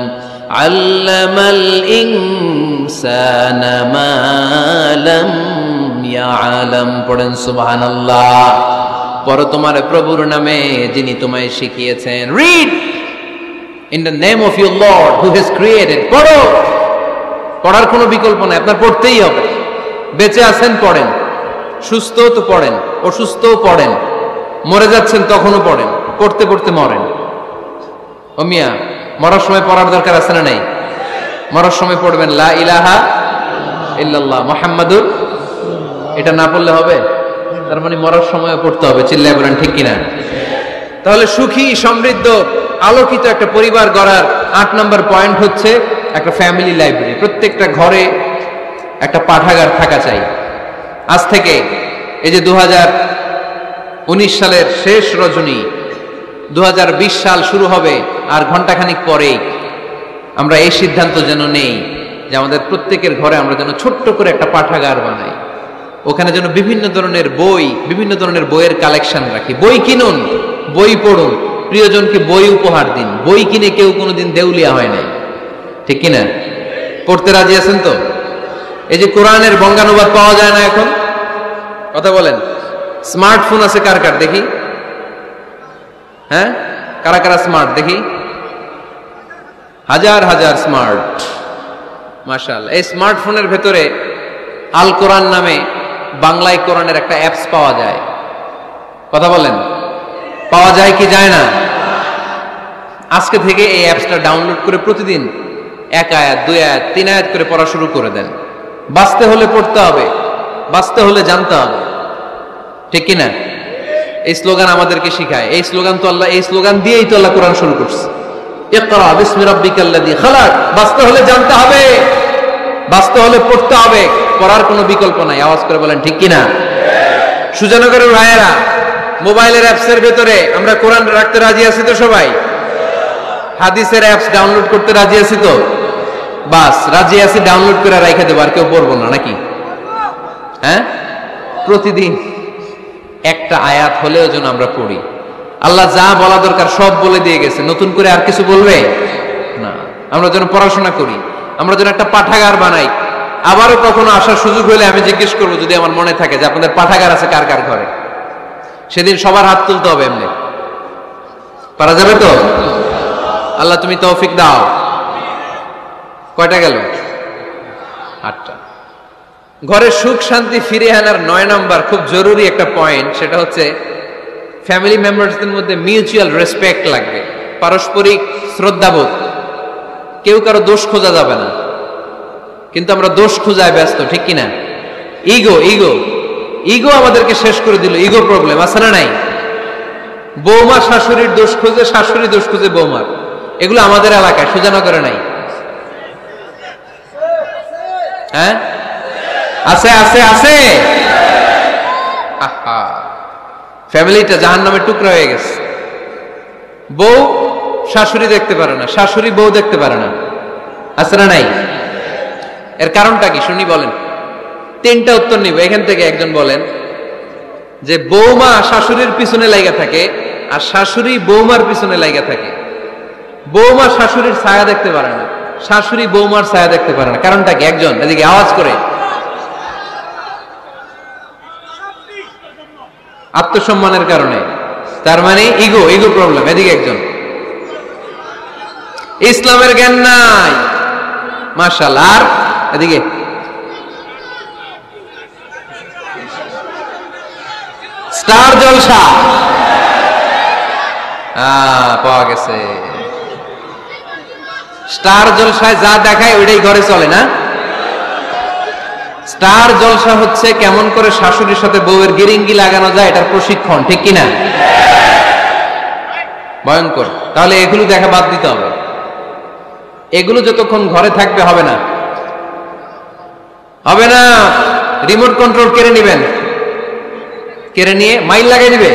আল্লামাল ইনসানা মা লাম ইয়ালাম। পড়েন সুবহানাল্লাহ। পড়ো তোমার প্রভুর নামে যিনি তোমায় শিখিয়েছেন। Read in the name of your Lord who has created. পড়ো, পড়ার কোনো বিকল্প নাই, আপনার পড়তেই হবে। বেঁচে আছেন পড়েন, সুস্থ তো পড়েন, অসুস্থও পড়েন, মরে যাচ্ছেন তখনও পড়েন, পড়তে পড়তে মরেন। ও মিয়া, মরার সময় পড়ার দরকার আছে না নাই? মরার সময় পড়বেন লা ইলাহা ইল্লাল্লাহ মুহাম্মাদুর, এটা না পড়লে হবে? তার মানে মরার সময় পড়তে হবে। চিল্লায় বলেন ঠিক কিনা? তাহলে সুখী, সমৃদ্ধ, আলোকিত একটা পরিবার গড়ার 8 নম্বর পয়েন্ট হচ্ছে একটা ফ্যামিলি লাইব্রেরি। প্রত্যেকটা ঘরে একটা পাঠাগার থাকা চাই। আজ থেকে এই যে 2019 সালের শেষ রজনী, 2020 সাল শুরু হবে আর ঘন্টাখানিক পরেই আমরা এই সিদ্ধান্ত যেন নেই যে আমাদের প্রত্যেকের ঘরে আমরা যেন ছোট্ট করে একটা পাঠাগার বানাই। ওখানে যেন বিভিন্ন ধরনের বই, বিভিন্ন ধরনের বইয়ের কালেকশন রাখি। বই কিনুন, বই পড়ুন, প্রিয়জনকে বই উপহার দিন। বই কিনে কেউ কোনোদিন দেউলিয়া হয় নাই, ঠিক কিনা? পড়তে রাজি আছেন তো? এই যে কোরআনের বঙ্গানুবাদ পাওয়া যায় না এখন, কথা বলেন। স্মার্টফোন আছে কার কার দেখি? হ্যাঁ, কারা কারা স্মার্ট দেখি? হাজার হাজার স্মার্ট, মাশাআল্লাহ। এই স্মার্টফোনের ভেতরে আল কোরআন নামে বাংলায় কোরআনের একটা অ্যাপস পাওয়া যায়, কথা বলেন। পাওয়া যায় কি যায় না? আজকে থেকে এই অ্যাপসটা ডাউনলোড করে প্রতিদিন 1 আয়াত 2 আয়াত 3 আয়াত করে পড়া শুরু করে দেন। বাঁচতে হলে পড়তে হবে, বাঁচতে হলে জানতে হবে, ঠিক কিনা? এই স্লোগান আমাদেরকে শিখায়। এই স্লোগান তো আল্লাহ, এই স্লোগান দিয়েই তো আল্লাহ কোরআন শুরু করছে, ইকরা বিসমি রাব্বিকাল্লাযী খালাক। বাঁচতে হলে জানতে হবে, বাঁচতে হলে পড়তে হবে, পড়ার কোনো বিকল্প নাই। আওয়াজ করে বলেন ঠিক কিনা? সুজানগরের ভাইয়েরা, মোবাইলের অ্যাপসের ভেতরে আমরা কোরআন রাখতে রাজি আছি তো সবাই? হাদিসের অ্যাপস ডাউনলোড করতে রাজি আছি তো? বাস রাজি আছি, ডাউনলোড করে রাইখা দেবো, আর কেউ পড়বো না নাকি? হ্যাঁ, প্রতিদিন একটা আয়াত হলেও যেন আমরা পড়ি। আল্লাহ যা বলা দরকার সব বলে দিয়ে গেছে, নতুন করে আর কিছু বলবে না। আমরা যেন পড়াশোনা করি, আমরা যেন একটা পাঠাগার বানাই। আবারও কখনো আসার সুযোগ হলে আমি জিজ্ঞেস করবো, যদি আমার মনে থাকে, যে আপনাদের পাঠাগার আছে কার কার ঘরে। সেদিন সবার হাত তুলতে হবে। এমনি পারা যাবে তো? আল্লাহ তুমি তৌফিক দাও। কয়টা গেল? 8টা। ঘরের সুখ শান্তি ফিরে আনার 9 নাম্বার খুব জরুরি একটা পয়েন্ট, সেটা হচ্ছে ফ্যামিলি মেম্বারসদের মধ্যে মিউচুয়াল রেসপেক্ট লাগবে, পারস্পরিক শ্রদ্ধাবোধ। কেউ কারো দোষ খোঁজা যাবে না, কিন্তু আমরা দোষ খোঁজায় ব্যস্ত, ঠিক কিনা? ইগো ইগো ইগো আমাদেরকে শেষ করে দিল। ইগো প্রবলেম আছে না নাই? বৌমা শাশুড়ির দোষ খুঁজে, শাশুড়ি দোষ খুঁজে বৌমার। এগুলো আমাদের এলাকায়, সুজানগরে নাই। হ্যাঁ, আছে আছে আছে। ফ্যামিলিটা জাহান্নামের টুকরা হয়ে গেছে। বউ শাশুড়ি দেখতে পারে না, শাশুড়ি বউ দেখতে পারে না, আছে না নাই? এর কারণটা কি শুনি, বলেন। 3টা উত্তর নিব এখান থেকে। একজন বলেন যে বৌমা শাশুড়ির পিছনে লাগা থাকে, আর শাশুড়ি বৌমার পিছনে লাগা থাকে। বৌমা শাশুড়ির ছায়া দেখতে পারে না, শাশুড়ি বৌমার ছায়া দেখতে পারে না। কারণটা কি? একজন এদিকে আওয়াজ করে। আত্মসম্মানের কারণে। তার মানে ইগো, ইগো প্রবলেম। এদিকে একজন। ইসলামের জ্ঞান নাই, মাশাআল্লাহ। আর এদিকে স্টার জলসা পাওয়া গেছে। স্টার জলসায় যা দেখায় ওইটাই ঘরে চলে না। স্টার জলসা হচ্ছে কেমন করে শাশুড়ির সাথে বউয়ের গিরিঙ্গি লাগানো যায়, এটার প্রশিক্ষণ, ঠিক কিনা? ভয়ঙ্কর। তাহলে এগুলো দেখা বাদ দিতে হবে। এগুলো যতক্ষণ ঘরে থাকবে হবে না, হবে না। রিমোট কন্ট্রোল কেড়ে নিবেন, কেড়ে নিয়ে মাইল লাগাই দিবে।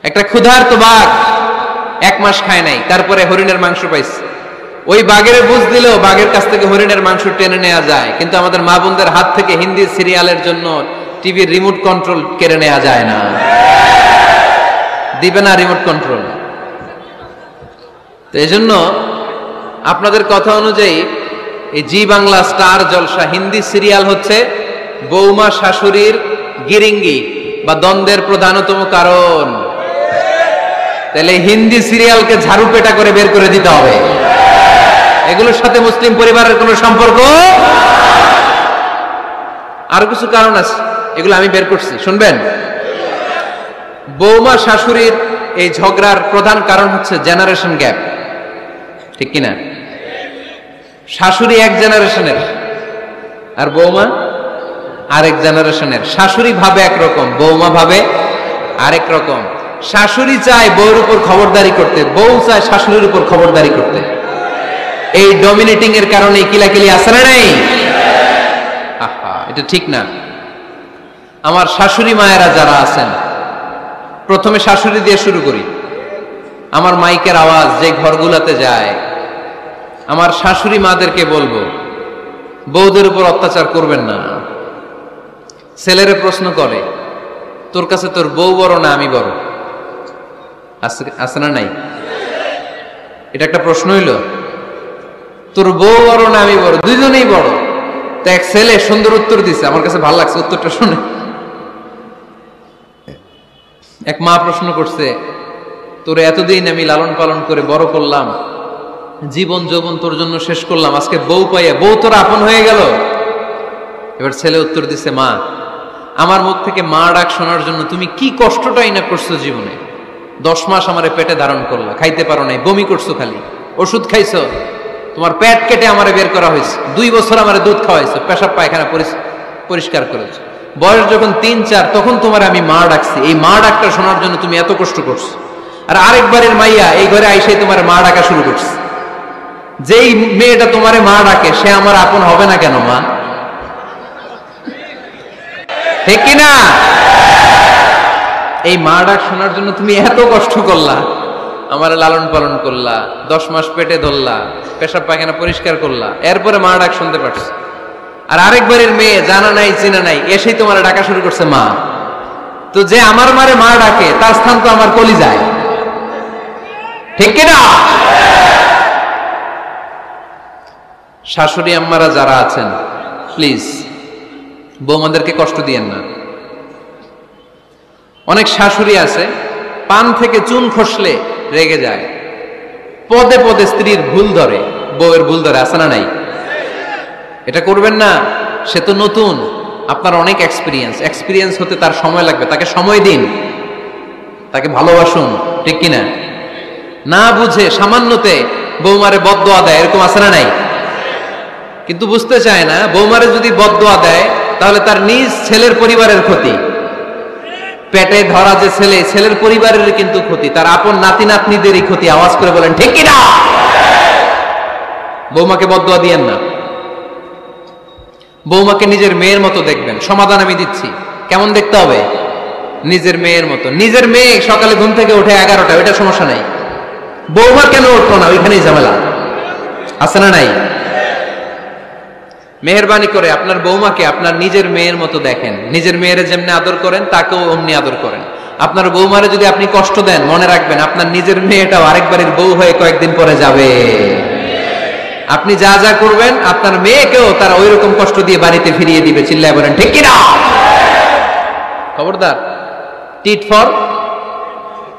একটা ক্ষুধার্ত বাঘ 1 মাস খায় নাই, তারপরে হরিণের মাংস পাইছে। ওই বাঘের বুঝ দিলেও বাঘের কাছ থেকে হরিণের মাংস টেনে নেওয়া যায়, কিন্তু আমাদের মা বোনদের হাত থেকে হিন্দি সিরিয়ালের জন্য টিভির রিমোট কন্ট্রোল কেড়ে নেওয়া যায় না। দিবে না রিমোট কন্ট্রোল। তো এই জন্য আপনাদের কথা অনুযায়ী এই জি বাংলা স্টার জলসা হিন্দি সিরিয়াল হচ্ছে বৌমা শাশুড়ির গিরিঙ্গি বা দ্বন্দ্বের প্রধানতম কারণ। তাহলে হিন্দি সিরিয়ালকে ঝাড়ু পেটা করে বের করে দিতে হবে। এগুলোর সাথে মুসলিম পরিবারের কোনো সম্পর্ক। আরো কিছু কারণ আছে, এগুলো আমি বের করছি, শুনবেন। বৌমা শাশুড়ির এই ঝগড়ার প্রধান কারণ হচ্ছে জেনারেশন গ্যাপ, ঠিক কিনা? শাশুড়ি এক জেনারেশনের আর বৌমা আরেক জেনারেশনের। শাশুড়ি ভাবে একরকম, বৌমা ভাবে আরেক রকম। শাশুড়ি চায় বউর উপর খবরদারি করতে, বউ চায় শাশুড়ির উপর খবরদারি করতে। এই ডমিনেটিং এর কারণে কিলাকিলি আছে না নাই? এটা ঠিক না। আমার শাশুড়ি মায়েরা যারা আছেন, প্রথমে শাশুড়ি দিয়ে শুরু করি। আমার মাইকের আওয়াজ যে ঘরগুলোতে যায়, আমার শাশুড়ি মাদেরকে বলবো, বউদের উপর অত্যাচার করবেন না। ছেলেরে প্রশ্ন করে, তোর কাছে তোর বউ বড় না আমি বড়? আছে না নাই? এটা একটা প্রশ্ন হইল। তোর বউ বড় না আমি বড়? দুইজনেই বড়। তো এক ছেলে সুন্দর উত্তর দিছে, আমার কাছে ভালো লাগছে উত্তরটা শুনে। এক মা প্রশ্ন করছে, তোর এতদিন আমি লালন পালন করে বড় করলাম, জীবন যৌবন তোর জন্য শেষ করলাম, আজকে বউ পাইয়া বউ তোর আপন হয়ে গেল। এবার ছেলে উত্তর দিছে, মা আমার মুখ থেকে মা ডাক শোনার জন্য তুমি কি কষ্টটাই না করছো জীবনে। 10 মাস আমারে পেটে ধারণ করলা, খাইতে পারো নাই, বমি করছো, খালি ওষুধ খাইছো, তোমার পেট কেটে আমারে বের করা হয়েছে, 2 বছর আমারে দুধ খাওয়াইছো, পেশাব পায়খানা পরিষ্কার করেছো। বয়স যখন 3-4 তখন তোমার আমি মা ডাকছি। এই মা ডাকটা শোনার জন্য তুমি এত কষ্ট করছো। আর আরেকবারের মাইয়া এই ঘরে আইসাই তোমার মা ডাকা শুরু করছে। যেই মেয়েটা তোমারে মা ডাকে সে আমার আপন হবে না কেন মা? ঠিক কিনা? এই মা ডাক শোনার জন্য তুমি এত কষ্ট করলা, আমার লালন পালন করলা, 10 মাস পেটে ধরলা, পেশাব পায়খানা পরিষ্কার করলা, এরপরে মা ডাক শুনতে পারছো। আর আরেকবারের মেয়ে জানা নাই চিনা নাই এসেই তোমার ডাকা শুরু করছে মা। তো যে আমার মারে মা ডাকে তার স্থান তো আমার কলিজায়, ঠিক কিনা? শাশুড়ি আম্মারা যারা আছেন প্লিজ বৌমাদেরকে কষ্ট দিয়েন না। অনেক শাশুড়ি আছে পান থেকে চুন খসলে রেগে যায়, পদে পদে স্ত্রীর ভুল ধরে, বউয়ের ভুল ধরে, আছে না নাই? এটা করবেন না। সে তো নতুন, আপনার অনেক এক্সপিরিয়েন্স হতে তার সময় লাগবে। তাকে সময় দিন, তাকে ভালোবাসুন, ঠিক কিনা? না বুঝে সামান্যতে বৌমারে বদদোয়া দেয়, এরকম আছে না নাই? কিন্তু বুঝতে চায় না বৌমারে যদি বদদোয়া দেয় তাহলে তার নিজ ছেলের পরিবারের ক্ষতি। পেটে ধরা যে ছেলে, ছেলের পরিবারের কিন্তু ক্ষতি, তার আপন নাতি নাতনিদেরই ক্ষতি। আওয়াজ করে বলেন ঠিক কিনা? বৌমাকে বদদোয়া দিয়েন না। বৌমাকে নিজের মেয়ের মতো দেখবেন। সমাধান আমি দিচ্ছি। কেমন দেখতে হবে? নিজের মেয়ের মতো। নিজের মেয়ে সকালে ঘুম থেকে ওঠে 11টা, ওইটা সমস্যা নাই। বৌমা কেন উঠলো না, ওইখানেই ঝামেলা, আছে না নাই? মেহেরবানি করে আপনার বৌমাকে আপনার নিজের মেয়ের মতো দেখেন। নিজের মেয়ের যেমনি আদর করেন তাকেও অমনি আদর করেন। আপনার বৌমারে যদি আপনি কষ্ট দেন, মনে রাখবেন আপনার নিজের মেয়েটাও আরেকবারের বউ হয়ে কয়েকদিন পরে যাবে। আপনি যা যা করবেন আপনার মেয়েকেও তারা ওই রকম কষ্ট দিয়ে বাড়িতে ফিরিয়ে দিবে। চিল্লায় বলেন ঠিক কিনা? খবরদার, টিট ফর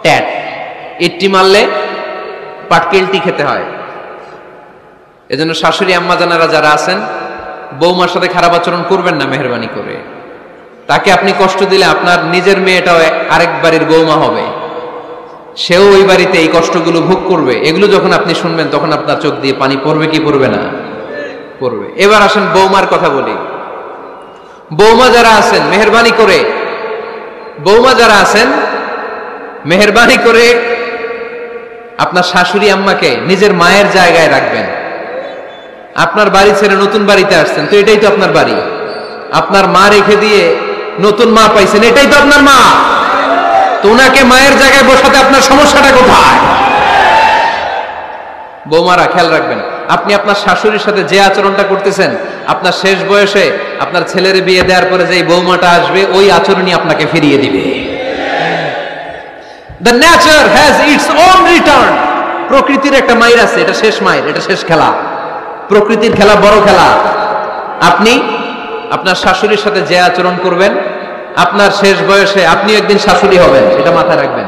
ট্যাট। ইট্টি মারলে পাটকেলটি খেতে হয়। এজন্য শাশুড়ি আম্মা জানারা যারা আছেন, বৌমার সাথে খারাপ আচরণ করবেন না মেহেরবানি করে। তাকে আপনি কষ্ট দিলে আপনার নিজের মেয়েটাও আরেক বাড়ির বৌমা হবে, সেও ওই বাড়িতে এই কষ্টগুলো ভোগ করবে। এগুলো যখন আপনি শুনবেন তখন আপনার চোখ দিয়ে পানি পড়বে কি পড়বে না? পড়বে। এবার আসেন বৌমার কথা বলি। বৌমা যারা আছেন মেহেরবানি করে, বৌমা যারা আছেন মেহেরবানি করে আপনার শাশুড়ি আম্মাকে নিজের মায়ের জায়গায় রাখবেন। আপনার বাড়ি ছেড়ে নতুন বাড়িতে আসছেন, তো এটাই তো আপনার বাড়ি। আপনার মা রেখে দিয়ে নতুন মা পাইছেন, এটাই তো আপনার মা। তো ওনাকে মায়ের জায়গায় বসাতে আপনার সমস্যাটা কোথায়? বৌমারা খেয়াল রাখবেন, আপনি আপনার শাশুড়ির সাথে যে আচরণটা করতেছেন, আপনার শেষ বয়সে আপনার ছেলের বিয়ে দেওয়ার পরে যে বৌমাটা আসবে ওই আচরণই আপনাকে ফিরিয়ে দিবে। The nature has its own return. প্রকৃতির একটা মাইর আছে, এটা শেষ মাইর, এটা শেষ খেলা। প্রকৃতির খেলা বড় খেলা। আপনি আপনার শাশুড়ির সাথে যে আচরণ করবেন, আপনার শেষ বয়সে আপনি একদিন শাশুড়ি হবেন, এটা মাথায় রাখবেন।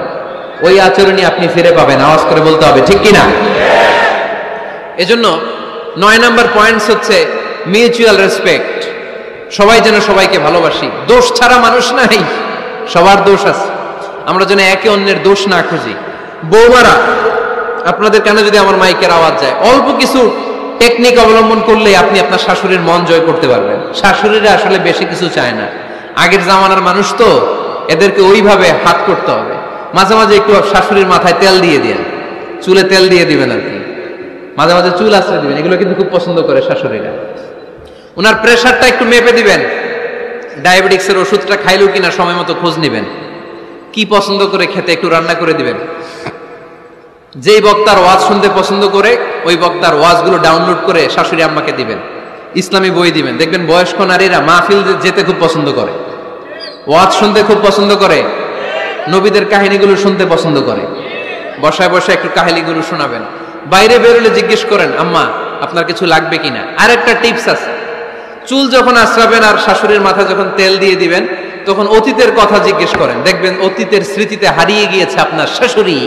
ওই আচরণই আপনি ফিরে পাবেন। আওয়াজ করে বলতে হবে ঠিক কিনা? এজন্য 9 নম্বর পয়েন্টস হচ্ছে মিউচুয়াল রেসপেক্ট। সবাই যেন সবাইকে ভালোবাসি। দোষ ছাড়া মানুষ নাই, সবার দোষ আছে। আমরা যেন একে অন্যের দোষ না খুঁজি। বৌমারা, আপনাদের কানে যদি আমার মাইকের আওয়াজ যায়, অল্প কিছু টেকনিক অবলম্বন করলে আপনি আপনার শাশুড়ির মন জয় করতে পারবেন। শাশুড়িরা আসলে বেশি কিছু চায় না। আগের জামানার মানুষ তো, এদেরকে ওইভাবে হাত করতে হবে। মাঝে মাঝে একটু শাশুড়ির মাথায় তেল দিয়ে দেন, চুলে তেল দিয়ে দিবেন আর কি, মাঝে মাঝে চুল আশ্রয় দিবেন। এগুলো কিন্তু খুব পছন্দ করে শাশুড়িরা। ওনার প্রেশারটা একটু মেপে দিবেন। ডায়াবেটিক্সের ওষুধটা খাইলো কিনা সময় মতো খোঁজ নিবেন। কি পছন্দ করে খেতে একটু রান্না করে দিবেন। যেই বক্তার ওয়াজ শুনতে পছন্দ করে ওই বক্তার ওয়াজগুলো ডাউনলোড করে শাশুড়ি আম্মাকে দিবেন। ইসলামী বই দিবেন। দেখবেন বয়স্ক নারীরা মাহফিল যেতে খুব পছন্দ করে, ওয়াজ শুনতে খুব পছন্দ করে, নবীদের কাহিনীগুলো শুনতে পছন্দ করে। বসায় বসায় একটু কাহিনীগুলো শোনাবেন। বাইরে বেরোলে জিজ্ঞেস করেন, আম্মা আপনার কিছু লাগবে কিনা। আর একটা টিপস আছে, চুল যখন আশ্রাবেন আর শাশুড়ির মাথায় যখন তেল দিয়ে দিবেন তখন অতীতের কথা জিজ্ঞেস করেন। দেখবেন অতীতের স্মৃতিতে হারিয়ে গিয়েছে আপনার শাশুড়ি।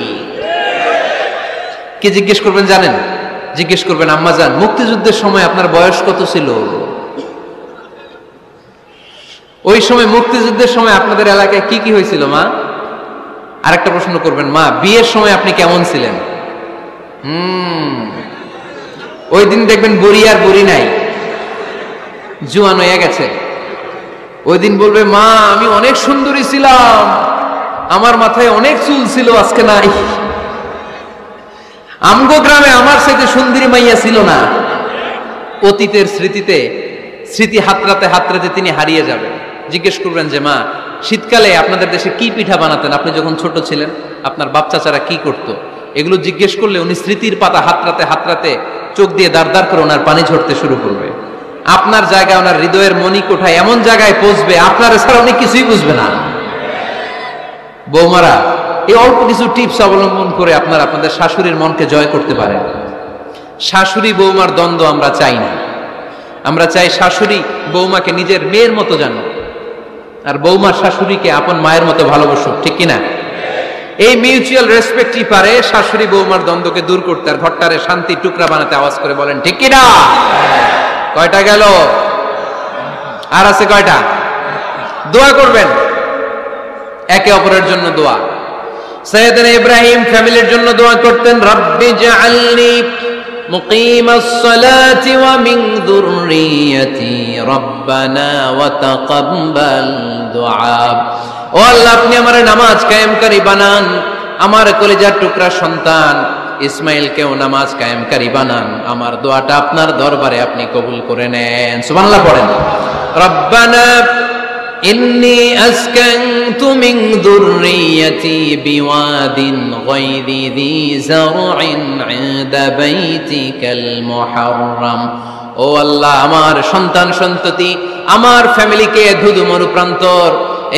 কি জিজ্ঞেস করবেন জানেন? জিজ্ঞেস করবেন, আম্মা জান মুক্তিযুদ্ধের সময় আপনার বয়স কত ছিল? ওই সময় মুক্তিযুদ্ধের সময় আপনাদের এলাকায় কি কি হয়েছিল মা? আরেকটা প্রশ্ন করবেন, মা বিয়ের সময় আপনি কেমন ছিলেন? ওই দিন দেখবেন বুড়ি আর বুড়ি নাই, জুয়ান হয়ে গেছে। ওই দিন বলবে, মা আমি অনেক সুন্দরী ছিলাম, আমার মাথায় অনেক চুল ছিল, আজকে নাই। আমগো গ্রামে আমার সাথে সুন্দরী মাইয়া ছিল না। অতীতের স্মৃতিতে স্মৃতি হাতড়াতে হাতড়াতে তিনি হারিয়ে যাবেন। জিজ্ঞেস করবেন যে মা শীতকালে আপনাদের দেশে কি পিঠা বানাতেন, আপনি যখন ছোট ছিলেন আপনার বাপ চাচারা কি করত? এগুলো জিজ্ঞেস করলে উনি স্মৃতির পাতা হাতড়াতে হাতড়াতে চোখ দিয়ে দাঁড় দাঁড় করে ওনার পানি ঝরতে শুরু করবে। আপনার জায়গায় ওনার হৃদয়ের মনি কোঠায় এমন জায়গায় পৌঁছবে আপনার ছাড়া উনি কিছুই বুঝবে না। বৌমারা এই অল্প কিছু টিপস অবলম্বন করে আপনারা আপনাদের শাশুড়ির মনকে জয় করতে পারেন। শাশুড়ি বৌমার দ্বন্দ্ব আমরা চাই না। আমরা চাই শাশুড়ি বৌমাকে নিজের মেয়ের মতো জানো, আর বৌমার শাশুড়িকে আপন মায়ের মতো ভালোবাসুক, ঠিক কিনা? এই মিউচুয়াল রেসপেক্টই পারে শাশুড়ি বৌমার দ্বন্দ্বকে দূর করতে আর ঘরটারে শান্তি টুকরা বানাতে। আওয়াজ করে বলেন ঠিক কিনা? কয়টা গেল? আর আছে কয়টা? দোয়া করবেন একে অপরের জন্য। দোয়া সাইয়েদনা ইব্রাহিম ফ্যামিলির জন্য দোয়া করতেন, রব্বি জাআলনি মুকিমাস সালাতি ওয়া মিন যুররিয়াতি রব্বানা ওয়া তাকাব্বাল দুআ। ও আল্লাহ আপনি আমারে নামাজ কায়েমকারী বানান, আমার কলিজার টুকরা সন্তান ইসমাইলকেও নামাজ কায়েমকারী বানান, আমার দোয়াটা আপনার দরবারে আপনি কবুল করে নেন। সুবহানাল্লাহ পড়েন। রব্বানা ইন্নী আসকানতু মিন যুররিয়াতি বিওয়াদিন গায়রি যী যারইন ইনদা বাইতিকাল মুহাররাম। ও আল্লাহ আমার সন্তান সন্ততি আমার ফ্যামিলিকে ধুধু মরুপ্রান্তর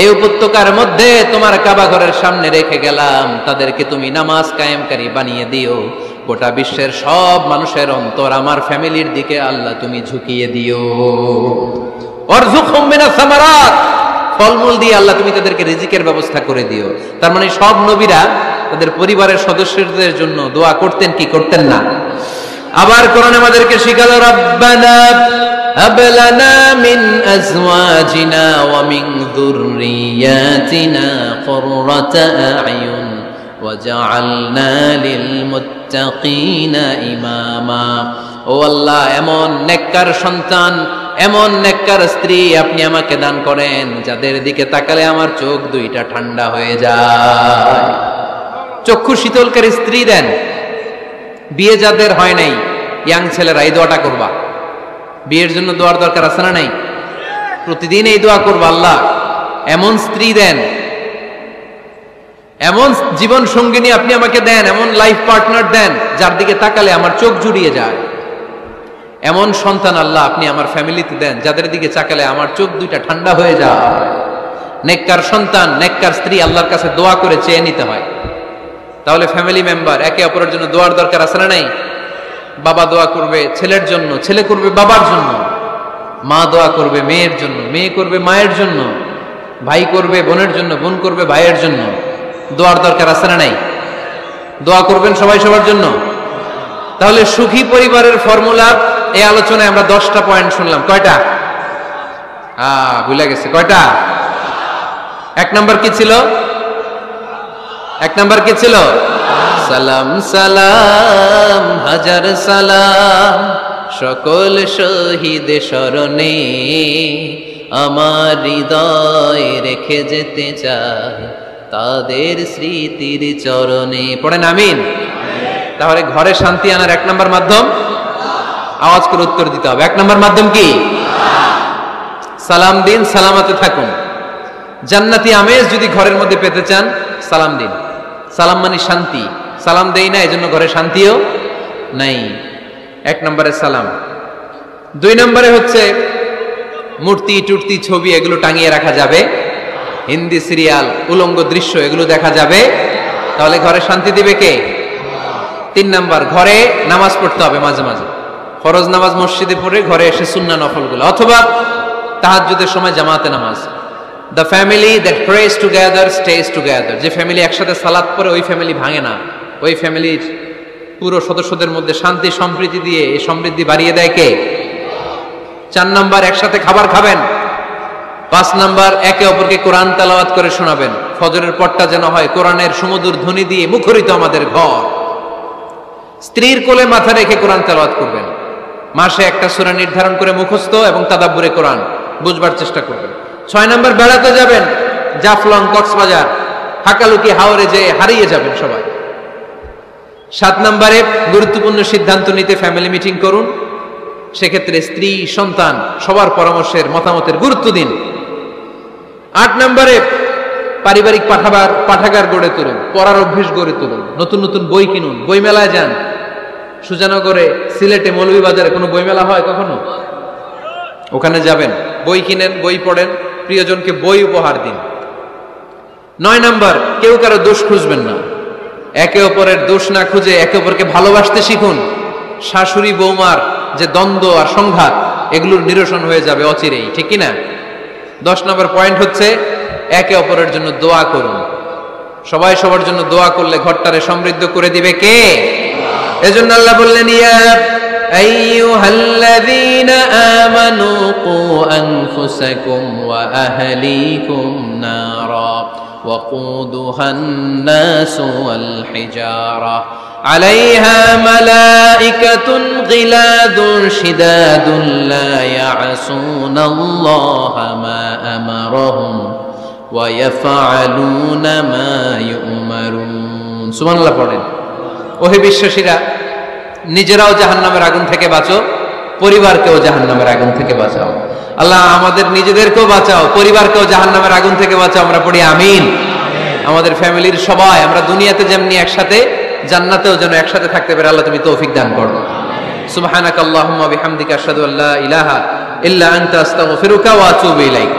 এই উপত্যকার মধ্যে তোমার কাবা ঘরের সামনে রেখে গেলাম, তাদেরকে তুমি নামাজ কায়েমকারী বানিয়ে দিও। গোটা বিশ্বের সব মানুষের অন্তর আমার ফ্যামিলির দিকে আল্লাহ তুমি ঝুঁকিয়ে দিও। ওয়ারযুকহুম মিনাস সামারাত, ফলমূল দিয়ে আল্লাহ তুমি তাদেরকে রিজিকের ব্যবস্থা করে দিও। তার মানে সব নবীরা তাদের পরিবারের সদস্যদের জন্য দোয়া করতেন কি করতেন না? আবার কোরআন আমাদেরকে শিখালো, রব্বানা হাব লানা মিন আজওয়াজিনা ওয়া মিন যুররিয়াতিনা কুররাতা আ'য়ুন ওয়াজআলনা লিল মুত্তাকিনা ইমামা। ও আল্লাহ এমন নেককার সন্তান, এমন নেককার স্ত্রী আপনি আমাকে দান করেন যাদের দিকে তাকালে আমার চোখ দুইটা ঠান্ডা হয়ে যায়। চক্ষু শীতলকারী স্ত্রী দেন। বিয়ে যাদের হয় নাই, ইয়াং ছেলেরা এই দোয়াটা করবা। বিয়ের জন্য দোয়ার দরকার আছে না নাই? প্রতিদিন এই দোয়া করবা, আল্লাহ এমন স্ত্রী দেন, এমন জীবন সঙ্গিনী আপনি আমাকে দেন, এমন লাইফ পার্টনার দেন যার দিকে তাকালে আমার চোখ জুড়িয়ে যায়। এমন সন্তান আল্লাহ আপনি আমার ফ্যামিলিতে দেন যাদের দিকে তাকালে আমার চোখ দুইটা ঠান্ডা হয়ে যায়। নেককার সন্তান, নেককার স্ত্রী আল্লাহর কাছে দোয়া করে চেয়ে নিতে হয়। তাহলে ফ্যামিলি মেম্বার একে অপরের জন্য দোয়ার দরকার আছে না নাই? বাবা দোয়া করবে ছেলের জন্য, ছেলে করবে বাবার জন্য, মা দোয়া করবে মেয়ের জন্য, মেয়ে করবে মায়ের জন্য, ভাই করবে বোনের জন্য, বোন করবে ভাইয়ের জন্য। দোয়ার দরকার আছে না নাই? দোয়া করবেন সবাই সবার জন্য। তাহলে সুখী পরিবারের ফর্মুলা এই আলোচনায় আমরা 10টা পয়েন্ট শুনলাম। কয়টা? ভুলে গেছে কয়টা? এক নাম্বার কি ছিল? এক নাম্বার কি ছিল? সালাম সালাম হাজার সালাম সকল শহীদ স্মরণে আমার হৃদয় রেখে যেতে চাই তাদের স্মৃতির চরণে। পড়েন আমিন। তাহলে ঘরে শান্তি আনার এক নাম্বার মাধ্যম, আওয়াজ করে উত্তর দিতে হবে। এক নাম্বার মাধ্যম কি? সালাম দিন, সালামাতে থাকুন। জান্নাতি আমেজ যদি ঘরের মধ্যে পেতে চান সালাম দিন। সালাম মানে শান্তি। সালাম দেই না, এজন্য ঘরে শান্তিও নাই। এক নম্বরে সালাম। 2 নম্বরে হচ্ছে মূর্তি টুর্তি ছবি এগুলো টাঙিয়ে রাখা যাবে, হিন্দি সিরিয়াল উলঙ্গ দৃশ্য এগুলো দেখা যাবে, তাহলে ঘরে শান্তি দিবে কে? 3 নাম্বার, ঘরে নামাজ পড়তে হবে মাঝে মাঝে। ফরজ নামাজ মসজিদে পড়ে ঘরে এসে সুন্নাহ নফলগুলো, অথবা তাহাজ্জুদের সময় জামাতে নামাজ। The family that prays together stays together. যে ফ্যামিলি একসাথে সালাত পড়ে ওই ফ্যামিলি ভাঙে না। ওই ফ্যামিলির পুরো সদস্যদের মধ্যে শান্তি সম্প্রীতি দিয়ে এই সমৃদ্ধি বাড়িয়ে দেয় কে? 4 নাম্বার, একসাথে খাবার খাবেন। 5 নাম্বার, একে অপরকে কোরআন তেলাওয়াত করে শোনাবেন। ফজরের পরটা যেন হয় কোরআনের সুমধুর ধ্বনি দিয়ে মুখরিত আমাদের ঘর। স্ত্রীর কোলে মাথা রেখে কোরআন তেলাওয়াত করবেন। মাসে একটা সূরা নির্ধারণ করে মুখস্থ এবং তাদাব্বুরে কোরআন বুঝবার চেষ্টা করবেন। 6 নাম্বার, বেড়াতে যাবেন। জাফলং, কক্সবাজার, হাকালুকি, হাওরে যেয়ে হারিয়ে যাবেন সবাই। 7 নাম্বারে, গুরুত্বপূর্ণ সিদ্ধান্ত নিতে ফ্যামিলি মিটিং করুন। সেক্ষেত্রে স্ত্রী, সন্তান সবার পরামর্শের, মতামতের গুরুত্ব দিন। 8 নাম্বারে, পারিবারিক পাঠাগার গড়ে তুলুন, পড়ার অভ্যেস গড়ে তুলুন, নতুন নতুন বই কিনুন, বই মেলায় যান। সুজানগরে, সিলেটে, মৌলভীবাজারে কোনো বই মেলা হয় কখনো? ওখানে যাবেন, বই কিনেন, বই পড়েন, প্রিয়জনকে বই উপহার দিন। 9 নাম্বার, কেউ কারো দোষ খুঁজবেন না। একে অপরের দোষ না খুঁজে একে অপরকে ভালোবাসতে শিখুন। শাশুড়ি বৌমার যে দ্বন্দ্ব আর সংঘাত, এগুলোর নিরসন হয়ে যাবে অচিরেই, ঠিক কিনা? 10 নম্বর পয়েন্ট হচ্ছে, একে অপরের জন্য দোয়া করুন। সবাই সবার জন্য দোয়া করলে ঘরটারে সমৃদ্ধ করে দিবে কে? এজন্য আল্লাহ বললেন, ইয়া আইয়ুহাল্লাযীনা আমানু কু আনফুসাকুম ওয়া আহলিকুম নারা وقودها الناس والحجارة عليها ملائكة غلاظ شداد لا يعصون الله ما أمرهم ويفعلون ما يؤمرون সুবহান আল্লাহ পড়েন। ওহে বিশ্বাসীরা, নিজেরাও জাহান্নামের আগুন থেকে বাঁচো, পরিবারকেও জাহান্নামের আগুন থেকে বাঁচাও। আল্লাহ আমাদের নিজেদেরকেও বাঁচাও, পরিবারকেও জাহান্নামের আগুন থেকে বাঁচাও। আমরা পড়ি আমিন। আমাদের ফ্যামিলির সবাই আমরা দুনিয়াতে যেমনি একসাথে, জান্নাতেও যেন একসাথে থাকতে পারে। আল্লাহ তুমি তৌফিক দান করো। সুবহানাকাল্লাহুম্মা বিহামদিকা আশহাদু আল্লা ইলাহা ইল্লা আনতা আস্তাগফিরুকা ওয়া আতুবু ইলাইক।